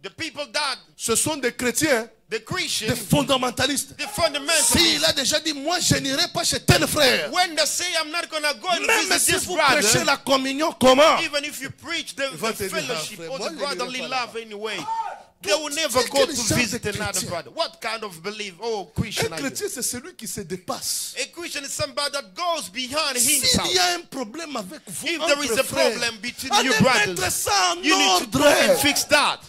The people that, Ce sont des chrétiens, the Christian, des fondamentalistes. the fundamentalists, S'il a déjà dit, moi je n'irai pas chez tel frère, when they say I'm not going to go and même visit si this vous prêchez brother, la communion, comment? even if you preach the va te dire, fellowship ah, frère, or moi, the je n'irai brotherly pas love anyway, They will never go to visit another brother. What kind of belief? Oh, Christian Un are you? chrétien, c'est celui qui se dépasse. A Christian is somebody that goes beyond S'il himself. y a un problème avec vous, If there is entre a frères, problem between allez you mettre brothers, ça en you need to go ordre. and fix that.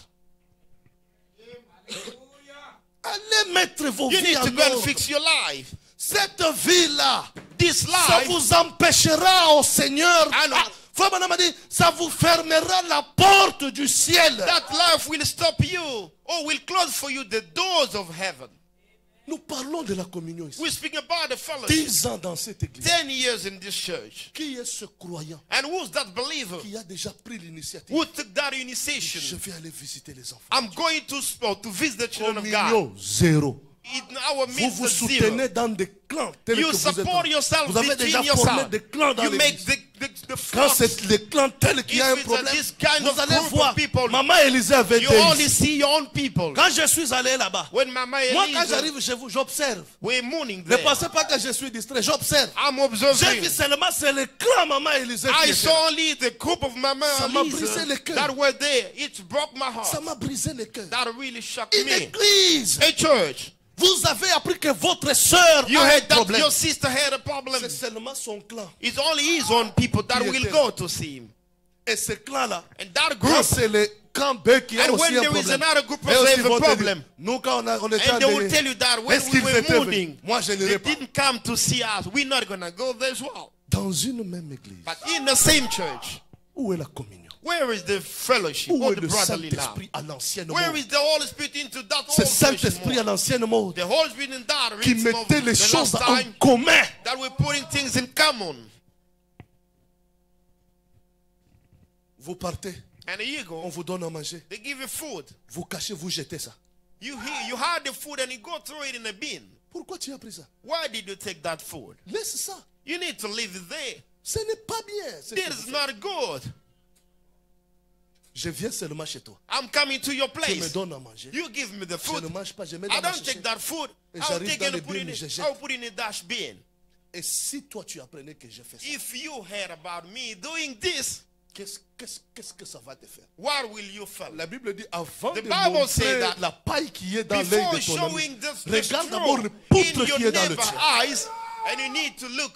Allez mettre vos You vies need to en go and ordre. fix your life. Cette vie-là, This ça life, vous empêchera au Seigneur. I know. Frère Branham a dit, ça vous fermera la porte du ciel. that life will stop you or will close for you the doors of heaven. Nous parlons de la communion ici. We're speaking about the fellowship. 10 ans dans cette église. 10 years in this church. Qui est ce croyant And who's that believer qui a déjà pris l'initiative? who took that Je initiation? vais aller visiter les enfants. I'm going to visit the children of God. Communion, zéro. In our Vous midst vous of soutenez zero. dans des clans tels You que vous êtes. support yourself Vous avez déjà between formé yourself. des clans dans You make l'église. the Quand flocks. c'est les clans tels qu'il y a un If it's problème, this kind vous of allez group voir. of people, Maman Élisée avait You été only ici. see your own people. Quand je suis allé là-bas, When Mama moi quand Elisa, j'arrive chez vous, j'observe. we're mooning Ne there. pensez pas que je suis distrait, j'observe. I'm J'ai observing. vu seulement c'est le clan Maman Élisée qui I était saw là. only the group of Mama Ça m'a Elisa brisé le cœur. that were there. It broke my heart. Ça m'a brisé le cœur. That really shocked Une me. église, A church. vous avez appris que votre sœur You a un heard that problème. your sister had a problem. C'est seulement son clan. It's only his own people that Qui will était go to see him. Et ce clan-là, And that quand group, c'est le camp B qui a And aussi when un there is problème, another group of eux aussi they have a vont te dire, problem. nous quand on était en and they will délai, tell you that when est-ce we qu'ils were étaient venus? moving, Moi je they n'irai pas. didn't come to see us. We're not going to go there as well. Dans une même église, But in the same church, où est la communion? where is the fellowship Où or est the le brotherly love? Saint-Esprit à l'ancienne Where mode? is the Holy Spirit into that Ce old Saint-Esprit à mode? l'ancienne mode The Holy Spirit in that qui rhythm of mettait les the choses last en time commun. that we're putting things in common. Vous partez, And here you on go. vous donne à manger. They give you food. Vous cachez, vous jetez ça. You had the food and you go throw it in a bin. Pourquoi tu as pris ça? Why did you take that food? Laisse ça. You need to leave it there. Ce n'est pas bien. ce que This vous is faites. not good. Je viens seulement chez toi. I'm coming to your Tu me place. donnes à manger. You give me the Je food. ne mange pas, je mets I dans ma don't take chaussette. that food. Et I'll j'arrive take dans it les and put bins, it je in. jette. I'll put it in a dash bin. Et si toi tu apprenais que je fais ça, If you heard about me doing this, qu'est-ce que ça va te faire? what will you feel? La Bible dit avant The de Bible say montrer that la paille qui est dans l'œil Before de ton ami, showing the regarde d'abord le screw poutre in qui your est dans le neighbor's tien. eyes, and you need to look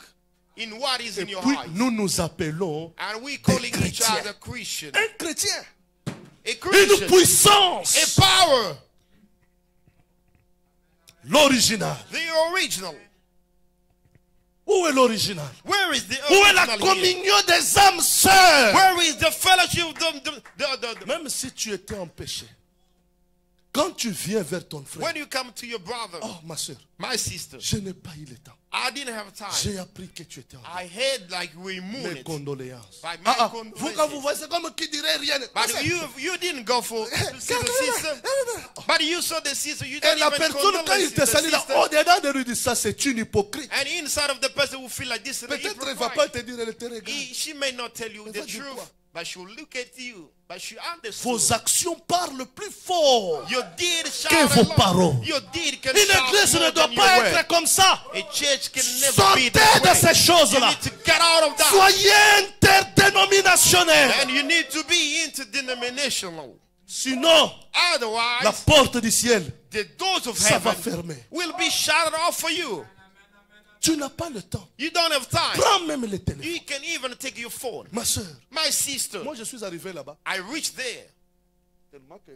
in what is Et in your puis eyes. nous nous appelons And we calling each chrétiens. other Christian. un chrétien, A une Christian. puissance, A power. l'original. The original. Où est l'original? Where is the Où est la original here? communion des âmes sœurs? Where is the fellowship of the Même si tu étais en péché, quand tu viens vers ton frère, when you come to your brother, oh ma soeur, my sister, je n'ai pas eu le temps. I didn't have time. J'ai appris que tu étais en I heard like we moon mes it. condoléances. By my Vous condolences. quand vous voyez, c'est comme qui dirait rien. But you didn't go for to see the sister. But you saw the sister. You Et didn't la even personne, quand condolence il te the salue là, sister. au-dedans de lui, dit ça, c'est une hypocrite. And inside of the person will feel like this is an Peut-être elle ne va hypocrite. pas te dire, elle te regarde. She may not tell you Elle the va dire quoi? truth, but she will look at you. But she Vos understood. actions parlent plus fort. Your deed shout Que vos a lot. paroles. Your deed can Une shout église ne more doit than your pas word. être comme ça. A church can never Sortez be this de way. ces choses-là. You need to get out of that. Soyez interdénominationnels. And you need to be interdenominational. Sinon, la Otherwise, porte du ciel, the doors of ça va heaven fermer. will be shut off for you. Tu n'as pas le temps. You don't have time. Prends même le téléphone. You can even take your phone. Ma soeur, My sister, moi je suis arrivé là-bas. I reached there. Tellement que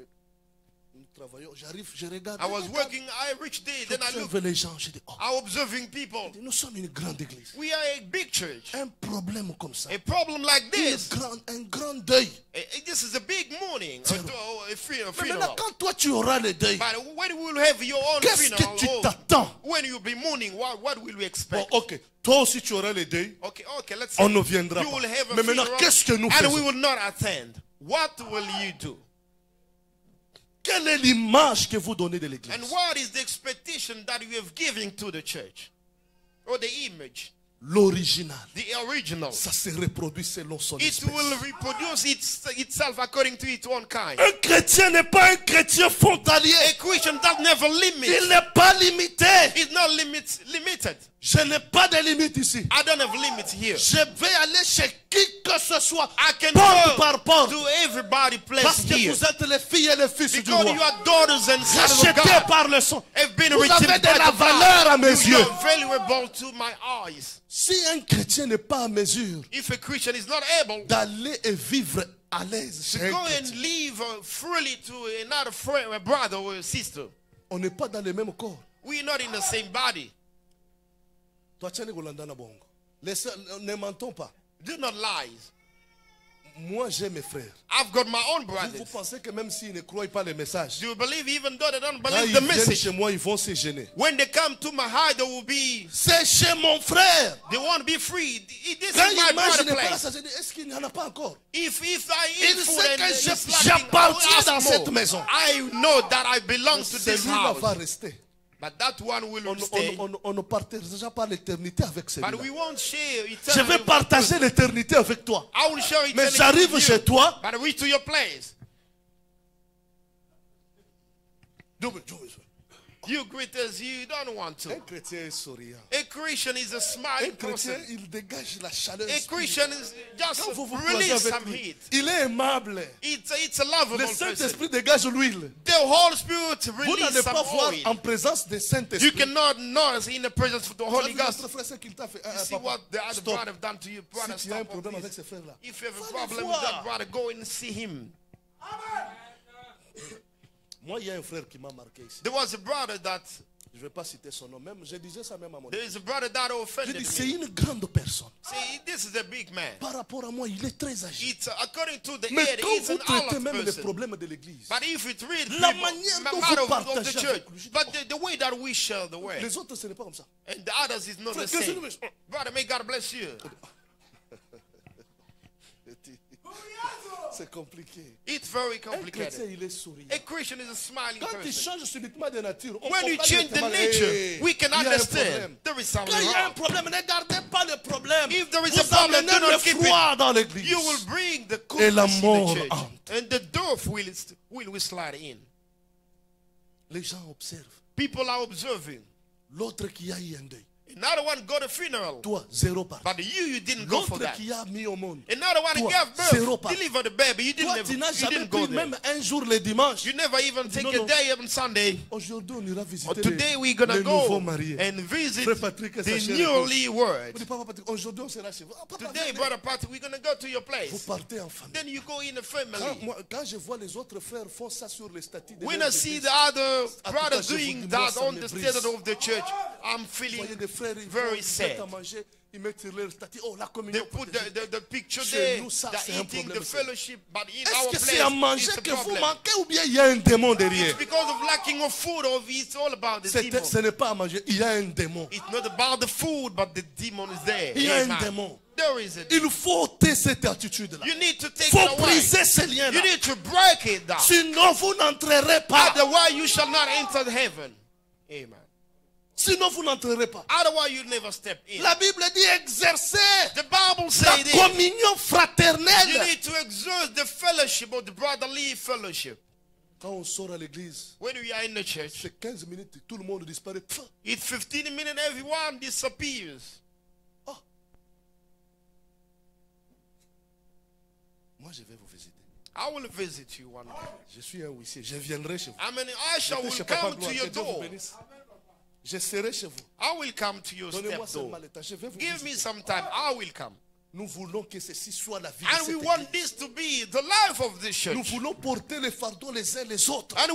nous travaillons, j'arrive, je regarde. I was working, I reached there. Then I J'observe looked. les gens, je dis, oh, I'm observing people. nous sommes une grande église. We are a big church. Un problème comme ça. A problem like this. Un grand deuil. This is a big mourning. A Mais funeral. maintenant, quand toi tu auras le deuil, But when we will have your own qu'est-ce funeral, que tu oh, t'attends? when you'll be mourning, what will we Bon, expect? ok. Toi aussi tu auras le deuil. Okay, let's On say ne viendra you pas. will have a Mais maintenant, funeral qu'est-ce que nous and we faisons? will not attend. What will you do? Quelle est l'image que vous donnez de l'église? And what is the expectation that you have given to the church? Or the image? l'original, the original, ça se reproduit selon son it espèce. will reproduce itself according to its own kind. Un chrétien n'est pas un chrétien frontalier. A Christian does never limit. Il n'est pas limité. It's not limited. Je n'ai pas de limite ici. I don't have limits here. Je vais aller chez qui que ce soit, I can porte go par porte, to everybody place parce que here. vous êtes les filles et les fils du Because roi, you are daughters and sons of rachetés God. par le sang. Have been Vous redeemed avez de by la the valeur à mes blood. yeux. You are valuable to my eyes. Si un chrétien n'est pas à mesure If a Christian is not able d'aller et vivre à l'aise to chez un go and chrétien, live freely to another friend, a brother or a sister, on n'est pas dans le même corps. we're not in the same body. Toi, tiens, Golandana Bongo. Ne mentons pas. Do not lie. Moi, j'ai mes frères. I've got my own Vous brothers. pensez que même s'ils ne croient pas les messages, Do you believe even though they don't quand believe ils the viennent message? chez moi, ils vont se gêner. When they come to my heart, they will be, C'est chez mon frère. they won't be free. This Quand is my il mange, il brother n'est pas là, place. ça se dit, est-ce qu'il n'y en a pas encore? If I eat Il food sait and que it's lacking, j'appartiens I will dans ask cette more. maison. I know that I belong to this Celui-là va house. rester. But that one will stay. On ne partagera pas l'éternité avec But celui-là. we won't share Je eternity. vais partager l'éternité avec toi. I will share Mais eternity j'arrive with chez you. toi. But I reach to your place. You greeters, you don't want to. Un chrétien est souriant. A Christian is a Un smiling chrétien, person. il dégage la chaleur. A Christian is just Quand vous vous croisez release avec some lui, heat. il est aimable. It's a lovable Le person. Saint-Esprit dégage l'huile. The Holy Spirit Vous release n'allez some pas voir oil. en présence du You Saint-Esprit. cannot notice in the presence of the Vous avez Holy vu Ghost. notre frère, ce qu'il t'a fait. You see Papa, what the other stop. brother have done to you, brother. Si tu as un Stop all problème avec this. ces frères-là, If you have a Fallait problem with voir. that brother, go and see him. moi, il y a un frère qui m'a marqué ici. There was a brother that, Je ne vais pas citer son nom. Même, je disais ça même à mon there is a brother that Je offended dis, c'est me. une grande personne. See, this is a big man. Par rapport à moi, il est très âgé. It's according to the Mais age, quand he's vous an traitez old même les person. problèmes de l'église, But if it read La people, manière dont matter vous of the partagez church, avec lui, but the way that we share the word, les autres, ce n'est pas comme ça. and the others is not the Frère, same. qu'est-ce que tu Brother, may God bless you. C'est compliqué. It's very Un chrétien, complicated. il est souriant. A Christian is a smiling Quand il person. change subitement de nature, on When you comprend change the directement, nature, hey, we can il y a un understand problème. there is something Quand il y a un wrong. problème, ne gardez pas le problème. If there is a Vous problem, amenez do le not keep it. froid dans l'église. You will bring the Et la coolness in mort the church, entre. and the dove will slide in. Les gens observent. People are observing. L'autre qui a eu un deuil. Another one got a funeral, Toi, zéro part. but you didn't go for L'autre that. qui a mis au monde. Another one Toi, gave zéro birth, part. delivered the baby. You Toi, didn't, tu n'as you jamais didn't go pris there. même un jour le dimanche. You never even take non, a non. day on Sunday. Aujourd'hui, on ira visiter Today we're gonna les nouveaux go mariés. and visit Frère Patrick et sa the chère newly épouse. word. On dit, Papa Patrick, aujourd'hui, on sera chez vous. Ah, papa, Today, venez. brother Patrick, we're gonna go to your Vous place. partez en famille. Then you go in a family. Quand je vois les autres frères font ça sur les statuts de When leur I see église, the other à tout brothers cas, je vous doing dis, that moi, ça on me the brise. standard of the church, I'm vous feeling voyez des frères, ils very mettent sad. à manger, ils mettent sur leur statut. Oh, la They communion. put protégée. the picture Chez there, nous, ça, they're c'est un eating problème, the c'est- fellowship, but in Est-ce our que place, c'est à manger it's a que vous problem. manquez ou bien il y a un démon It's derrière? because of lacking of food, or it's all about the demon. Ce n'est pas à manger, il y a un démon. It's not about the food, but the demon is there. Il y a un Amen. démon. There is a Il faut ôter cette attitude-là. You need to take Il it faut away. briser ce lien-là. You need to break it down. Sinon, vous n'entrerez pas. Otherwise, you shall not enter heaven. Amen. Sinon, vous n'entrerez pas. Otherwise, you never step in. La Bible dit exercer The Bible la says this. communion You fraternelle. need to exert the fellowship of the brotherly fellowship. Quand on sort à l'église, When we are in the church, c'est 15 minutes, tout le monde disparaît. Pff, it's 15 minutes, everyone disappears. oh. Moi, je vais vous visiter. I will visit you one day. Je suis un huissier. Je viendrai chez vous. I mean, Usher J'étais will chez Papa come Gloire. to your Que Dieu vous door. bénisse. Je serai chez vous. I will come to your Donnez-moi step door. seulement le temps. Je vais vous Give me visiter. some time. I will come. Nous voulons que ceci soit la vie de And cette we want église. this to be the life of this Nous church. voulons porter les fardeaux les uns les autres. And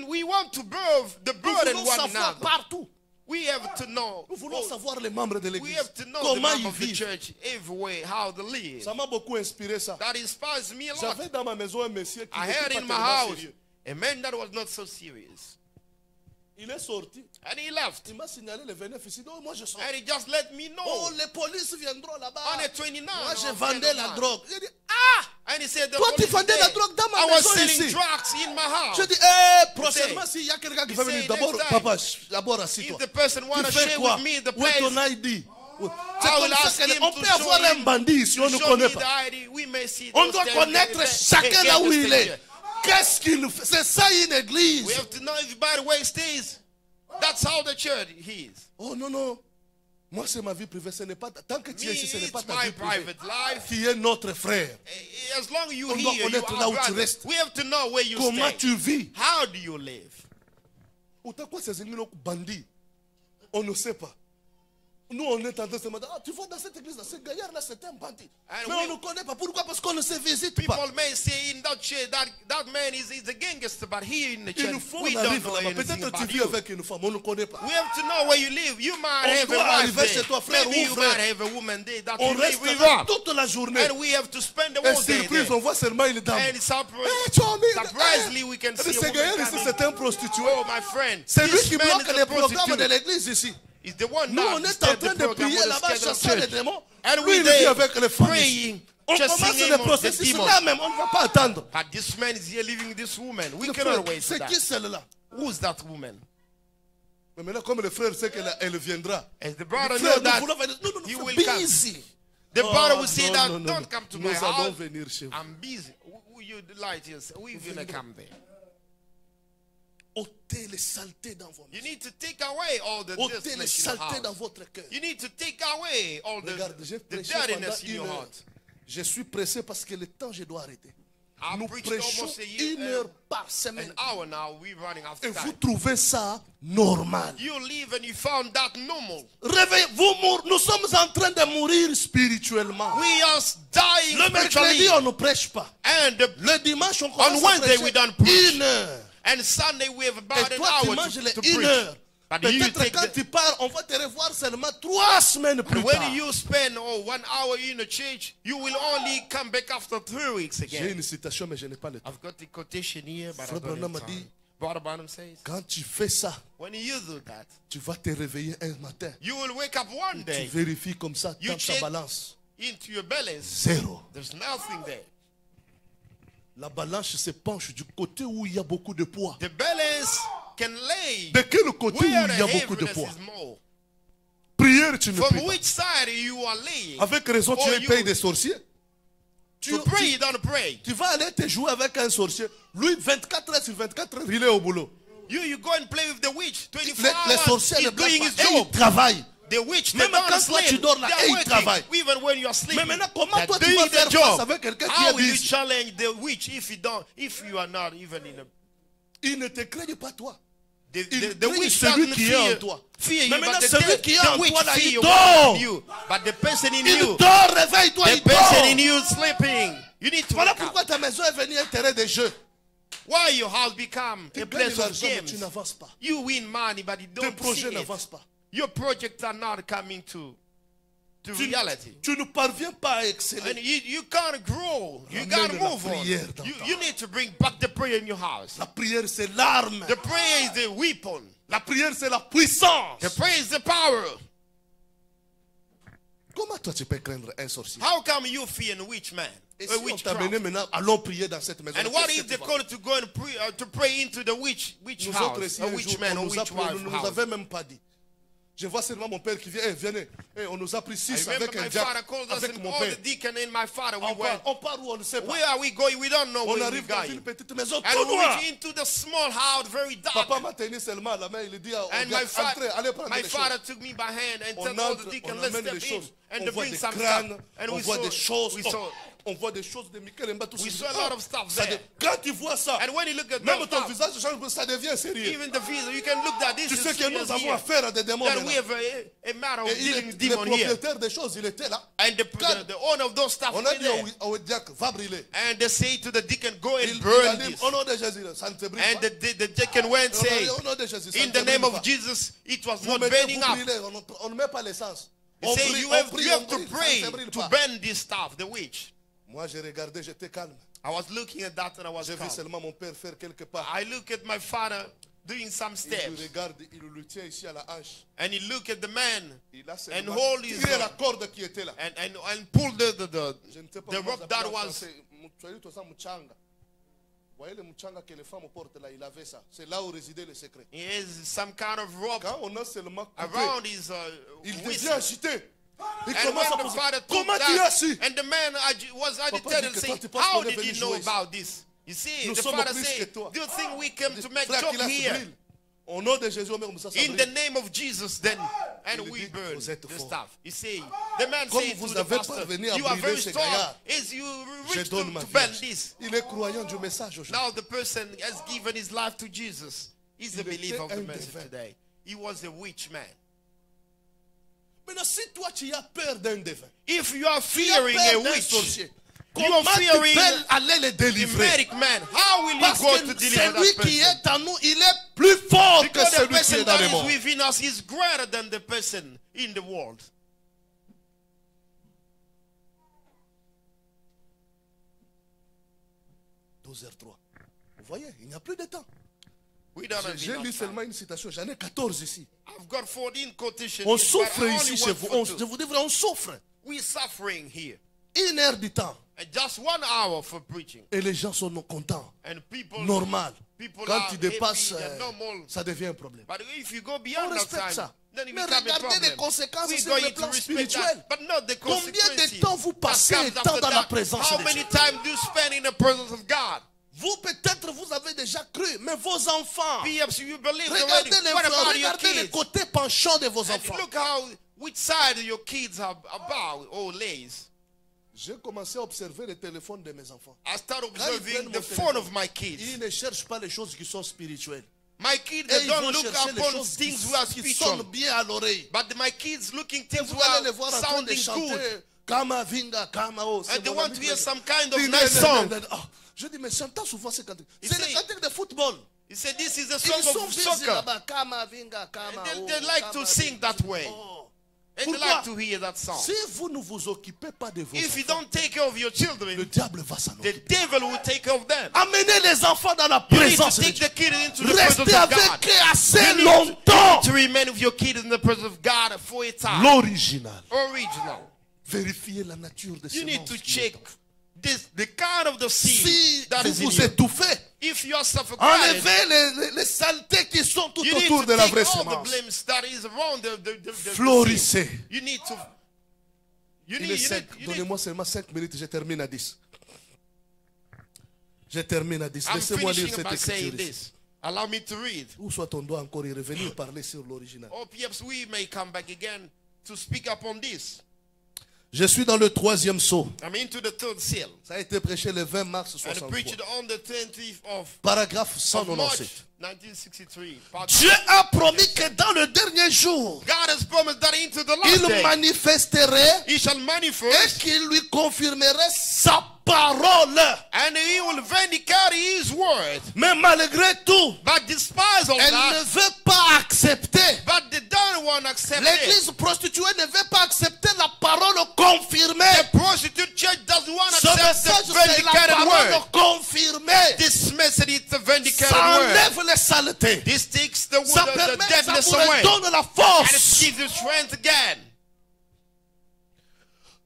we want to bear the Nous burden voulons one savoir another. partout. We have to know. Nous voulons savoir les membres de We l'église. have to know the Comment members ils of the vivent. church everywhere, how they live. Ça m'a beaucoup inspiré ça. That inspires me a lot. J'avais dans ma maison un monsieur qui I n'était had pas in my tellement house sérieux. a man that was not so serious. Il est sorti. And he left. Il m'a signalé le 29 ici. Non, moi je sors. And he just let me Oh, know. les polices viendront là-bas. On the 29. Moi, je of vendais la January. drogue. J'ai dit, ah! And he said, the Toi, tu police vendais is la there. drogue dans ma I was maison selling ici. drugs in my house. Je dis, prochainement, s'il y a quelqu'un qui He veut venir, said, d'abord, next time, papa, d'abord assis-toi. If the person want Tu to fais share quoi? with me the Où est ton place, ID? C'est I comme will ça ask que him on to peut show avoir un him- bandit si on ne show connaît me pas. the ID. We may see On those doit things, connaître chacun là où il est. Qu'est-ce qu'il fait? C'est ça une église. We have to know everybody where he stays. That's how the church is. Oh non, non. Moi, c'est ma vie privée. Ce n'est pas tant que tu Me, es ici, ce n'est pas it's ta my vie privée. private life. Qui est notre frère. As long as you On doit here, you connaître là are où tu brother. restes. We have to know where you Comment stay. tu vis? How do you live? Autant quoi ces ennemis bandits, on ne sait pas. Nous, on est en train de se demander, ah, tu vois dans cette église, ce gaillard-là, c'est un bandit. And Mais we- on ne connaît pas. Pourquoi? Parce qu'on ne se visite People pas. may say in that church that man is a gangster, but here in the church, Une fois, we on don't arrive know là-bas. anything Peut-être tu about vis you. avec une femme, on ne connaît pas. We have to know where you live. You might On have doit a wife arriver chez there. toi, frère Maybe ou you frère. might have a woman there that On you live reste with là her. toute la journée. And we have to spend the Et whole day surprise, there. on voit seulement une dame. And surprisingly, we can see a Ce woman gaillard ici, coming. c'est un prostitué. Oh, my friend. C'est lui This qui man bloque is a les programmes prostitute. de l'église ici. Is the one Nous, that on est en started train the de program prier on the là-bas, schedule chasser les church. démons. And Lui, we il vit there avec les femmes. praying, On just commence singing le on the processus demons. là même, on ne va pas attendre. But this man is here leaving this woman. We Le cannot frère, wait for c'est that. qui celle-là? Who's that woman? Mais maintenant, comme le frère sait qu'elle viendra. As the brother Frère, knows that nous voulons venir. Non, non, he non, will frère, come. busy. The brother will Oh, say non, that, non, non, don't non. come to Nous my allons house. venir chez vous. I'm busy. You delight yourself. We're going to come there. ôtez les saletés dans vos You mains. need to take away all the Ôtez les dirtiness in your saletés dans house. votre cœur. You need to take away all Regarde, j'ai the prêché pendant dirtiness in une your heure. heart. Je suis pressé parce que le temps, je dois arrêter. I Nous preached prêchons almost a year, une heure par an semaine. hour now. We're running out Et of vous time. trouvez ça normal. You live and you found that normal. Réveillez-vous, nous sommes en train de mourir spirituellement. We are dying Le mercredi, spiritually. on ne prêche pas. And Le dimanche, on commence à Wednesday, prêcher we don't preach. une heure. And Sunday we have about Et an toi, tu hour manges to les preach. une heure. But you Peut-être take quand the, tu pars, on va te revoir seulement 3 semaines plus and when tard. you spend 1 hour in the church, you will only come back after 3 weeks J'ai again. une citation, mais je n'ai pas le temps. I've got the quotation here, but I Frère don't have Branham a time. dit, Brother Branham says, quand tu fais ça, when you do that, tu vas te réveiller un matin. you will wake up one Tu day vérifies comme ça You dans ta check. balance. into your bellies. Zéro. There's nothing there. La balance se penche du côté où il y a beaucoup de poids. The bellies can lay De quel côté où where il the y a beaucoup de heaviness poids? is more. Prière, tu ne From pries pas. which side you are laying. Avec raison, tu Or es you- payé des sorciers. To pray, you don't pray. Tu vas aller te jouer avec un sorcier. Lui, 24 heures sur 24 heures, il est au boulot. You go and play with the witch. 24 Les hours, sorciers ne he's doing dorment his pas. Et job. ils travaillent. The witch, they Même don't quand toi, sleep. tu dors là, They are et ils working. travaillent. Even when you are sleeping. Mais maintenant, comment they're toi, tu doing vas faire their face job. avec quelqu'un qui How est will you busy? challenge the witch if you are not even in a... Il ne te craignent pas toi. The Il the craint witch celui doesn't qui est en fear, toi. fear Mais you, maintenant, but celui qui est en the witch toi, là, fear il you, dort. you. But the person in Il you, dort, réveille-toi, the il person in dort. you is sleeping. You need to Voilà wake up. pourquoi ta maison est venue un terrain de jeu. Why your house become Tu a gagnes place of l'argent, mais games. tu n'avances pas. You win money, but you Tes don't projets see it. n'avancent pas. Your projects are not coming to reality. Tu ne parviens pas à And exceller. you can't grow. You Ramène gotta la move on. prière dans You need to bring back the prayer in your house. La prière, c'est l'arme. The prayer is the weapon. La prière, c'est la puissance. The prayer is the power. Comment toi, tu peux craindre un sorcier? How come you fear a witch man? Et A si on witch t'a amené maintenant, allons prier dans cette maison. And what Qu'est-ce if que they tu vas call to go and pray into the witch Nous house, autres ici, a un witch jour, man, on or nous a witch pris, wife nous nous house? avait même pas dit. Je vois seulement mon père qui vient, venez. On nous a pris I 6 remember avec my un jack, father called us avec and mon all père. the deacon and my father. We went. On part où on ne sait pas. Where are we going? We don't know On where we're arrive dans une going. petite maison And tout we noir. reach into the small house, very dark. Papa m'a tenu seulement à la main, il dit au And diacre, entrez, allez prendre my les father choses. took me by hand and On told all the entre, deacon, on let's amène step les in choses. and On to voit bring des some crânes, stuff. And on we voit saw, des choses. we Oh, saw. on voit des choses de Michael Mba, tout We ça. saw a lot of stuff Ça there. dit, quand tu vois ça, And when you look at même that ton stuff, visage change, ça devient sérieux. even the visa, you can look at this. Tu is sais que serious nous avons here. affaire à des démons Then we maintenant. have a matter of Et il dealing est with le demon here. propriétaire des choses, il était là. And the owner of those stuff On a were dit there. au diacre, va brûler. And they say to the deacon, go and Il a burn dit, this. au nom de Jésus, ça ne te brûle And pas. the deacon went and On a dit, said, au nom de Jésus, ça in ne the te name brûle of pas. Jesus, it was Vous not mettez, burning vous up. brûlez, on ne met pas l'essence. He On said, brûle, you on have brûle, to on brûle, ça ne pray te brûle to pas. burn this stuff, the witch. Moi, j'ai regardé, j'étais calme. I was looking at that and I was J'ai vu calm. seulement mon père faire quelque part. I look at my father doing some Il steps. le regarde, il le tient ici à la hanche. And he look at the man Il a and seulement hold his tiré la corde qui était là. and pull the Je ne sais pas the comment rope ça that s'appelle en was. français. Mutwali to ça, mchanga. Vous voyez le mchanga que les femmes portent là, il avait ça. C'est là où résidait le secret. He has some kind of rope Quand on a seulement coupé, around his il waist. devient agité. Il And commence à when the poser. father took Comment tu as that, su? and the man was agitated, dit que saying, toi, tu penses how qu'on est did he venu know jouer ici? about this? You see, Nous the sommes father plus que said, toi. do you think we came to make Frère joke Kilas here? brille. Au nom de Jésus, même ça In the brille. name of Jesus, then, and Il we dit, burn vous êtes the fort. stuff. You see, the man Comme said vous to the avez pastor, parvenu à you are brûler very ces strong, gaillards. as you Je reach donne ma to burn vie. this. Il est croyant du message aujourd'hui. Now the person has given his life to Jesus. He's the Il était believer of the un message devin. today. He was a witch man. Maintenant, si toi tu as peur d'un devin, If you are tu as fearing a peur d'un witch, sorcier, you comment are tu fearing peux aller les the délivrer? medic man, how will you Parce go to que deliver celui that qui person? est en nous, il est plus fort que Because the celui qui person est dans that le is monde. within us is greater than the person in the world. Vous voyez, il n'y a plus de temps. We don't have J'ai lu enough seulement time. une citation, j'en ai 14 ici. I've got 14 quotations. On but I souffre only ici chez want vous. for Je two. vous dis vrai, on souffre. We're suffering here. 1 heure du temps. And just 1 hour for preaching. Et les gens sont contents. And people, Normal. people Quand are tu dépasses, happy and normal. ça devient un problème. But if you go On beyond that respecte time, ça. then it Mais becomes a regardez les problem. conséquences We're sur le going plan to respect spirituel. that, but not the Combien de consequences temps vous that passez comes étant after dans la that. présence How de many Dieu? times do you spend in the presence of God? Vous, peut-être, vous avez déjà cru, mais vos enfants, Perhaps you believe already. regardez les What frères, about your regardez les kids? côtés penchants de vos And enfants. look how, which side your kids are about or lays. J'ai commencé à observer les téléphones de mes enfants. I start Quand ils observing prennent the mon phone téléphone, of my kids. ils ne cherchent pas les choses qui sont spirituelles. My kids, Et they ils don't vont look chercher les upon choses things who are qui spiritual. sonnent bien à l'oreille. But my kids looking Et things vous who allez les are voir en train de sounding good. chanter Kama Vinga, Kama O. And they want to hear some kind of Dis, nice song. Je dis, mais j'entends souvent ces cantiques. Il C'est sait- les cantiques de football. He said, this is a Ils song sont of busy soccer. là-bas. Kama Vinga, Kama And O, they like to Kama sing Vinga. that way. Oh. And they Pourquoi? like to hear that song. Si vous ne vous occupez pas de vos If you enfants, don't take care of your le children, diable va s'en the occuper. devil will take care of them. Amenez les enfants dans la You need to présence de take Dieu. the kid into the presence of Restez God. avec eux assez You need longtemps. to remain with your kid in the presence of God for a time. L'original. Original. Vérifiez la nature de You need to semence. check this, the kind of the seed Si that vous is in vous you. étouffez, If you are suffocated, enlevez les saletés qui sont tout you need autour to de la take vraie all the semence. blames that is around the seed. Florissez. You need to. You Il need, est you 5. need, you need, Donnez-moi seulement 5 minutes, je termine à 10. Je termine à 10. I'm Laissez-moi lire finishing cette by saying écriture ici. this. Allow me to read. Ou soit on doit encore y revenir parler sur l'original. Or perhaps we may come back again to speak upon this. Je suis dans le 3e sceau. I'm into the third seal. Ça a été prêché le 20 mars And 63. preached on the 20th of Paragraphe March 197. 1963. Part Dieu a promis que dans le dernier jour, God has promised that into the last il day manifesterait he shall et manifest qu'il lui confirmerait sa parole. and he will vindicate his word. Mais malgré tout, But despise all elle that, ne veut pas accepter. but they don't want to accept it. L'église prostituée ne veut pas accepter la parole confirmée. The prostitute church doesn't want to Ce accept message, the c'est la vindicated parole word. confirmée. This message is the vindicated Ça word. enlève les saletés. This takes the Ça the permet, ça deadness vous away. redonne la And it force. gives you strength again.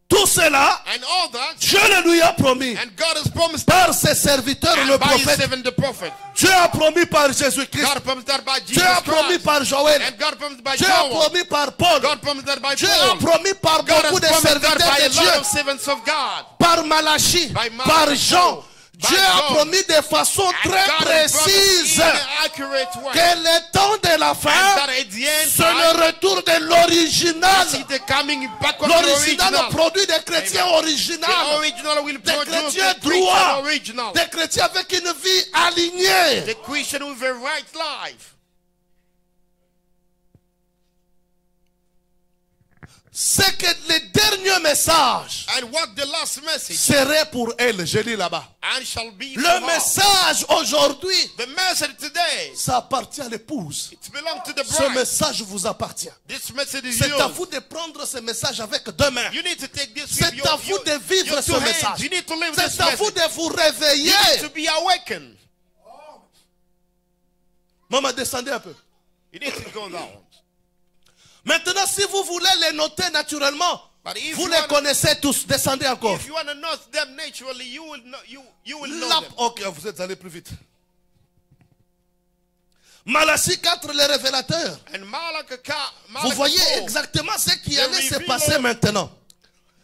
Tout cela, And all that, Dieu le lui a promis and God has promised par ses serviteurs, and le by his prophète. servant the prophet. Dieu a promis par Jésus-Christ. God promised that by Dieu a Jesus promis Christ. par Joël. And God promised by Dieu a Joel. promis par Paul. God promised that by Dieu a Paul. promis par God has beaucoup de promised that serviteurs by a de lot Dieu. of servants of God. Par Malachie, By Malachi, par Jean. by Dieu a John. promis de façon And très God has promised précise in an accurate way. que le temps de la And fin, that at the end c'est time, le retour de l'original. see the coming back of the L'original original. produit des chrétiens The originaux. original will Des produce chrétiens the Christian droits. original. Des chrétiens avec une vie alignée. The Christian with a right life. C'est que le dernier message And what the last message serait pour elle. Je lis là-bas. and shall be for Le her. message aujourd'hui, The message today, ça appartient à l'épouse. it belongs to the Ce bride. message vous appartient. This message is C'est à yours. vous de prendre ce message avec deux mains. You need to take this with C'est à vous de vivre your ce two hands. message. You need to live this C'est à vous message. de vous You réveiller. need to be awakened. Maman, descendez un peu. You need to go down. Maintenant, si vous voulez les noter naturellement, But if vous you les wanna- connaissez tous. Descendez encore. If you want to know them naturally, you will know, you will know Là, them. ok, vous êtes allé plus vite. Malachie 4, le révélateur. And Malachi Vous voyez 4 exactement ce qui allait se passer maintenant.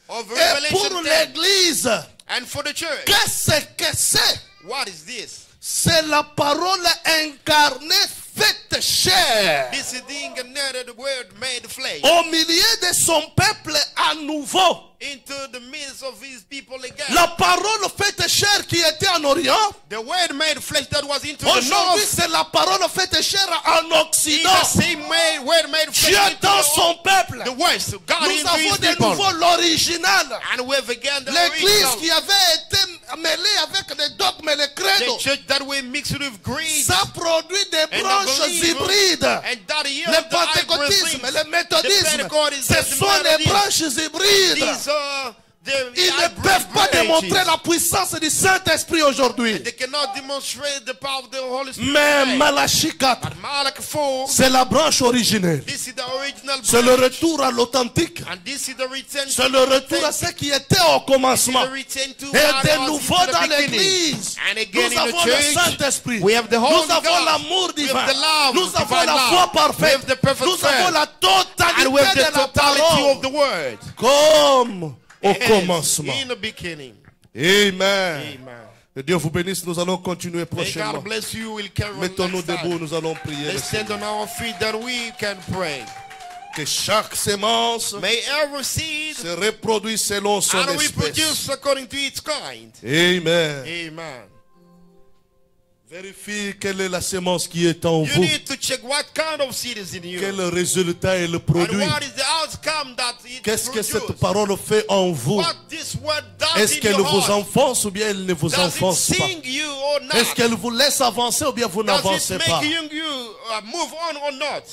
of Et pour Revelation 10. l'église, And for the church, qu'est-ce que c'est? what is this? C'est la parole incarnée faite chair. This is the incarnated word made flesh Au milieu de son peuple à nouveau. into the midst of his people again. La parole faite chair qui était en Orient. The word made flesh that was into the Aujourd'hui, north c'est la parole faite chair en is Occident. the same word made Dieu flesh into dans son peuple. the west. God Nous into avons his de people. nouveau l'original. And we have again the L'église original. qui avait été mêlée avec les dogmes et les The credos. church that we mixed with greed Ça produit des and branches the belief, hybrides. and that yield Le the hybrid pentecôtisme, things. le méthodisme, Pentecôtisme, ce the sont les Methodism. branches hybrides. These are the Ils ne hybrid peuvent pas démontrer branches. la puissance du Saint-Esprit aujourd'hui. They cannot demonstrate the power of the Holy Spirit. Mais today. Malachie 4, But Malachi 4, c'est la branche originelle. this is the original C'est le branch. retour à l'authentique. And this is the return C'est le retour à ce qui était au commencement. the return to Et what de was nouveau into the dans beginning. l'église, And again nous in avons the le church, Saint-Esprit. we have the Holy Nous avons God. l'amour We divin. have the love, Nous avons divine la love. foi We have parfaite. the perfect Nous avons faith. la totalité And we have the de la totality parole. of the word. Comme au Yes, commencement. in the beginning. Amen. Amen. Que Dieu vous bénisse. Nous allons continuer May prochainement. God bless you. We'll carry on Mettons-nous next debout. time. Nous allons prier. Let's stand on our feet that we can pray. Que chaque sémence May every seed se reproduise selon son and espèce. reproduce according to its kind. Amen. Amen. Vérifie quelle est la sémence qui est en You vous. need to check what kind of seed is in you. Quel résultat elle And produit. what is the outcome that it Qu'est-ce que cette produces. parole fait en vous? What this word does Est-ce in qu'elle your vous heart. enfonce ou bien elle ne vous Does it enfonce pas? sing you or not? Est-ce qu'elle vous laisse avancer ou bien vous Does n'avancez it pas? make you move on or not?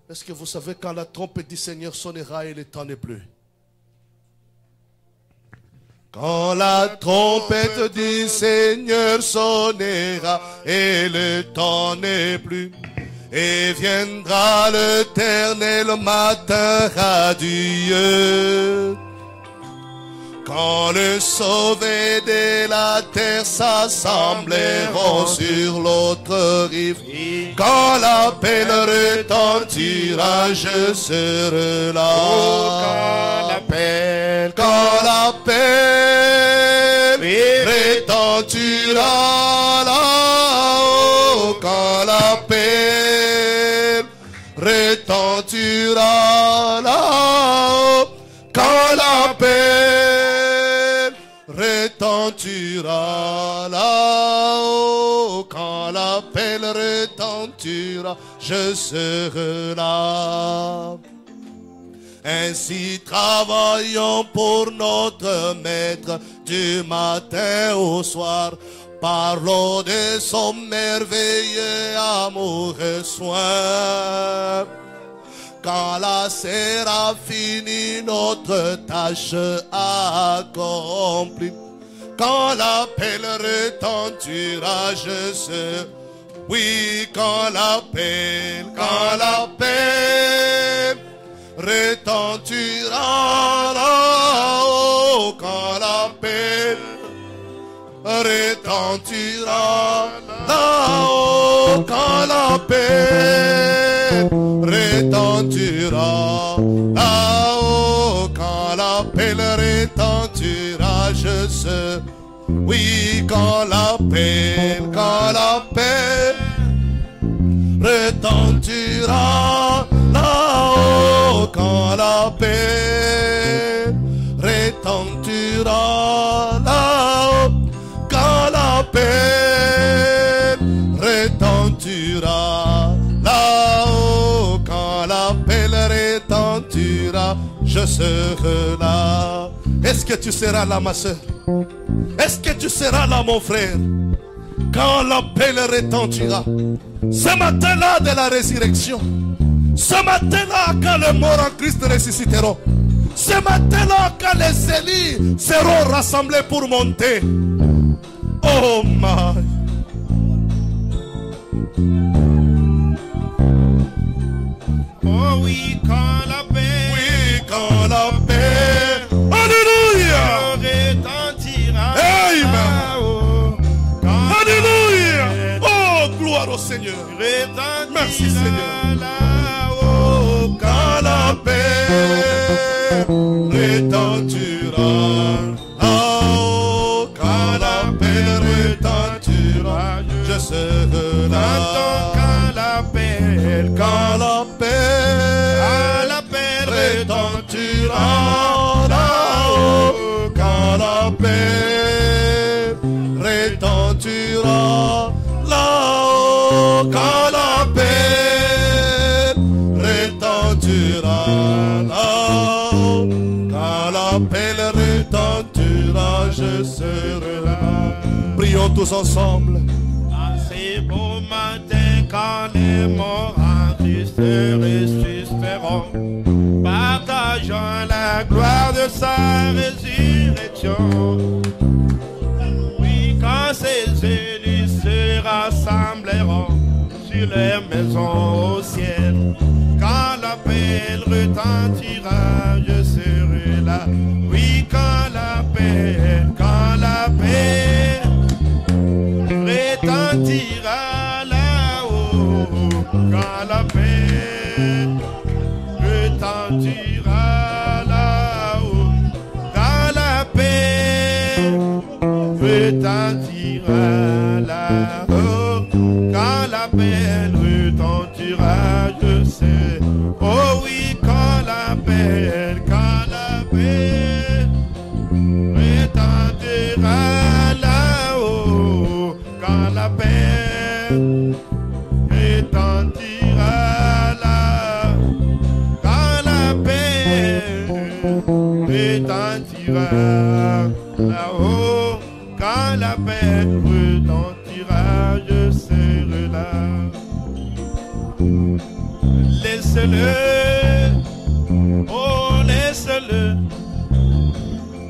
Est-ce que vous savez quand la trompette du Seigneur sonnera et le temps n'est plus? Quand la trompette du Seigneur sonnera et le temps n'est plus, et viendra l'éternel matin radieux. Quand le sauvé de la terre s'assembleront sur l'autre rive, quand l'appel retentira, je serai là. Quand l'appel retentira là-haut, quand l'appel retentira là-haut, quand l'appel retentira là-haut, quand l'appel retentira, je serai là. Ainsi travaillons pour notre Maître du matin au soir. Parlons de son merveilleux amour et soin. Quand la sera finie, notre tâche accomplie. Quand l'appel retentira, je sais. Oui, quand l'appel retentira là-haut, quand l'appel retentira là-haut, quand l'appel retentira là-haut, quand l'appel retentira, je sais. Oui, quand l'appel retentira là-haut, quand l'appel retentira là-haut, quand l'appel retentira là-haut, quand l'appel retentira, je serai là. Est-ce que tu seras là, ma soeur? Est-ce que tu seras là, mon frère? Quand l'appel retentira, ce matin-là de la résurrection, ce matin-là quand les morts en Christ ressusciteront, ce matin-là quand les élus seront rassemblés pour monter. Oh my. Oh oui, quand la paix, Oui, quand la paix, alléluia, retentira. Amen. Oh, quand alléluia, oh Oh Seigneur. Retentira Merci, Seigneur. là-haut. Quand la paix retentira là-haut, quand la paix retentira, je serai là. Quand l'appel, Quand la paix retentira là-haut, quand la paix retentira là-haut, quand la paix retentira là-haut, quand l'appel retentira, je serai là. Prions tous ensemble. à ces beaux matins, quand les morts en Christ ressusciteront, partageant la gloire de sa résurrection. Oui, quand ces élus se rassembleront sur les maisons au ciel, quand l'appel retentira, je serai là. Oui, quand l'appel retentira là-haut, quand l'appel retentira là-haut, quand l'appel retentira là-haut, quand l'appel retentira, je sais. Oh oui, quand l'appel retentira là-haut, quand l'appel retentira là, quand l'appel retentira là-haut, quand l'appel retentira, je serai là. Laisse-le, oh laisse-le,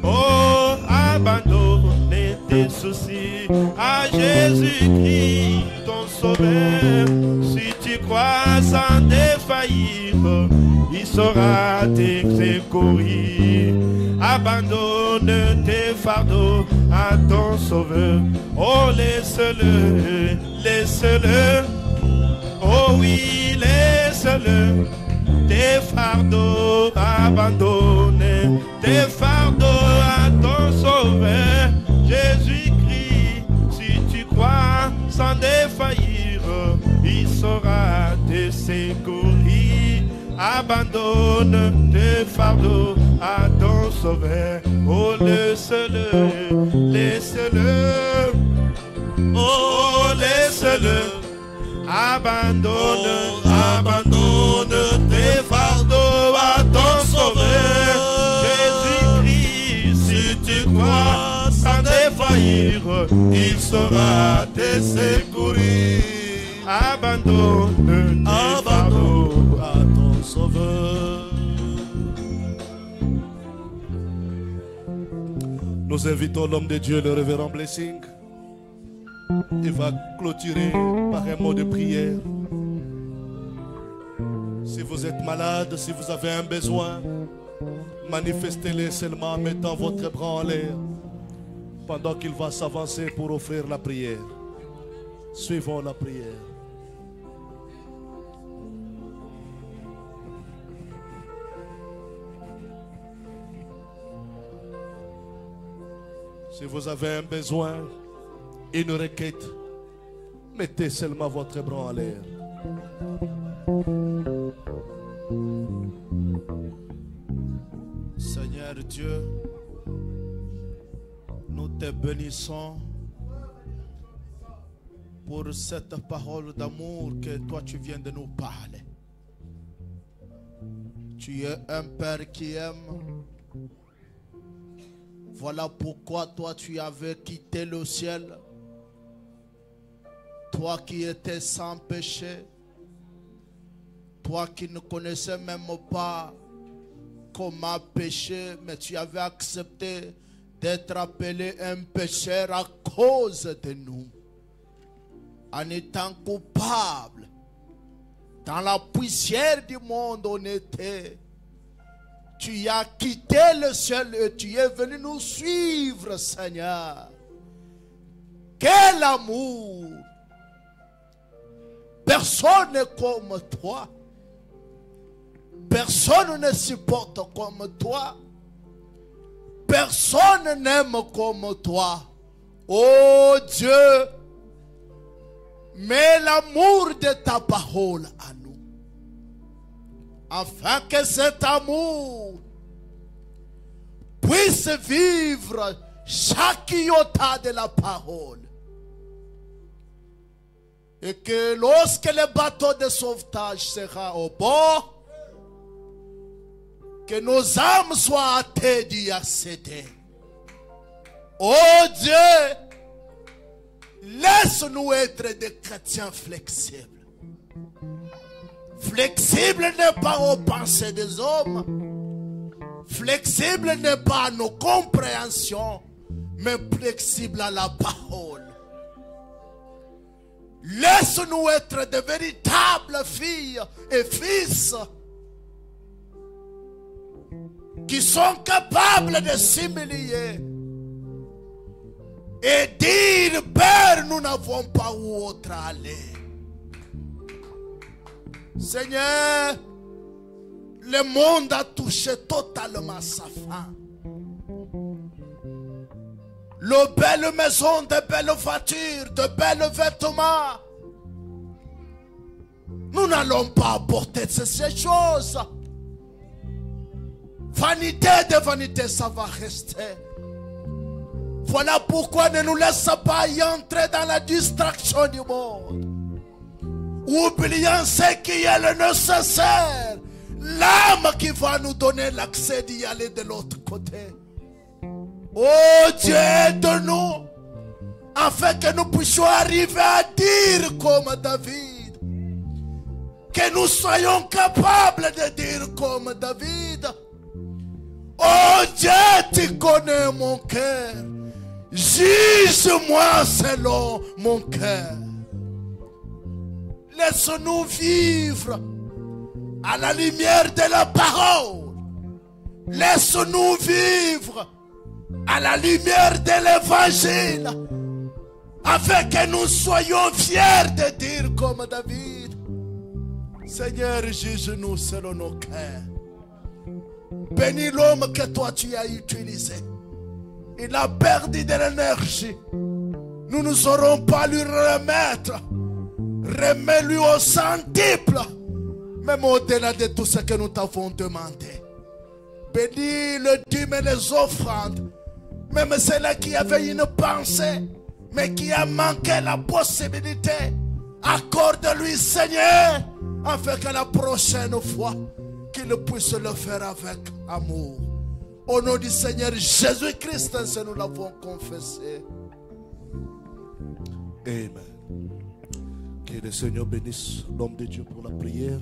oh abandonne tes soucis à Jésus-Christ ton sauveur. Si tu crois sans défaillir, il saura te secourir. Abandonne tes fardeaux à ton sauveur. Oh laisse-le, laisse-le, oh oui laisse-le. Tes fardeaux, abandonne tes fardeaux à ton sauveur Jésus-Christ. Si tu crois sans défaillir, il saura te secourir. Abandonne tes fardeaux à ton sauveur. Oh laisse-le, laisse-le, oh laisse-le. Abandonne, abandonne tes fardeaux à ton sauveur Jésus-Christ. Si tu crois sans défaillir, il saura te secourir. Abandonne tes fardeaux à ton sauveur. Nous invitons l'homme de Dieu, le révérend Blessing. Il va clôturer par un mot de prière. Si vous êtes malade, si vous avez un besoin, manifestez-le seulement en mettant votre bras en l'air pendant qu'il va s'avancer pour offrir la prière. Suivons la prière. Si vous avez un besoin, une requête, mettez seulement votre bras en l'air. Seigneur Dieu, nous te bénissons pour cette parole d'amour que toi tu viens de nous parler. Tu es un Père qui aime. Voilà pourquoi toi tu avais quitté le ciel. Toi qui étais sans péché, toi qui ne connaissais même pas comment pécher, mais tu avais accepté d'être appelé un pécheur à cause de nous. En étant coupable, dans la poussière du monde on était. Tu as quitté le ciel et tu es venu nous suivre, Seigneur. Quel amour! Personne n'est comme toi. Personne ne supporte comme toi. Personne n'aime comme toi. Oh Dieu, mets l'amour de ta parole à nous. Afin que cet amour puisse vivre chaque iota de la parole. Et que lorsque le bateau de sauvetage sera au bord, que nos âmes soient hâtées d'y accéder. Oh Dieu, laisse-nous être des chrétiens flexibles. Flexible n'est pas aux pensées des hommes. Flexible n'est pas à nos compréhensions, mais flexible à la parole. Laisse-nous être de véritables filles et fils qui sont capables de s'humilier et dire, Père, nous n'avons pas où autre aller. Seigneur, le monde a touché totalement sa fin. De belles maisons, de belles voitures, de belles vêtements. Nous n'allons pas apporter ces choses. Vanité de vanité, ça va rester. Voilà pourquoi ne nous laisse pas y entrer dans la distraction du monde. Oubliant ce qui est le nécessaire. L'âme qui va nous donner l'accès d'y aller de l'autre côté. Oh Dieu, aide-nous, afin que nous puissions arriver à dire comme David, que nous soyons capables de dire comme David. Oh Dieu, tu connais mon cœur, juge-moi selon mon cœur. Laisse-nous vivre à la lumière de la parole. Laisse-nous vivre à la lumière de l'évangile, afin que nous soyons fiers de dire comme David, Seigneur, juge-nous selon nos cœurs. Bénis l'homme que toi tu as utilisé. Il a perdu de l'énergie. Nous ne saurons pas lui remettre. Remets-lui au centuple, même au-delà de tout ce que nous t'avons demandé. Bénis le dîme et les offrandes. Même celle qui avait une pensée, mais qui a manqué la possibilité, accorde-lui, Seigneur, afin que la prochaine fois, qu'il puisse le faire avec amour. Au nom du Seigneur Jésus-Christ, nous l'avons confessé. Amen. Que le Seigneur bénisse l'homme de Dieu pour la prière.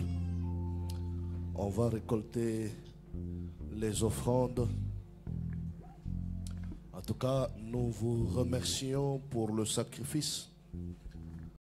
On va récolter les offrandes. En tout cas, nous vous remercions pour le sacrifice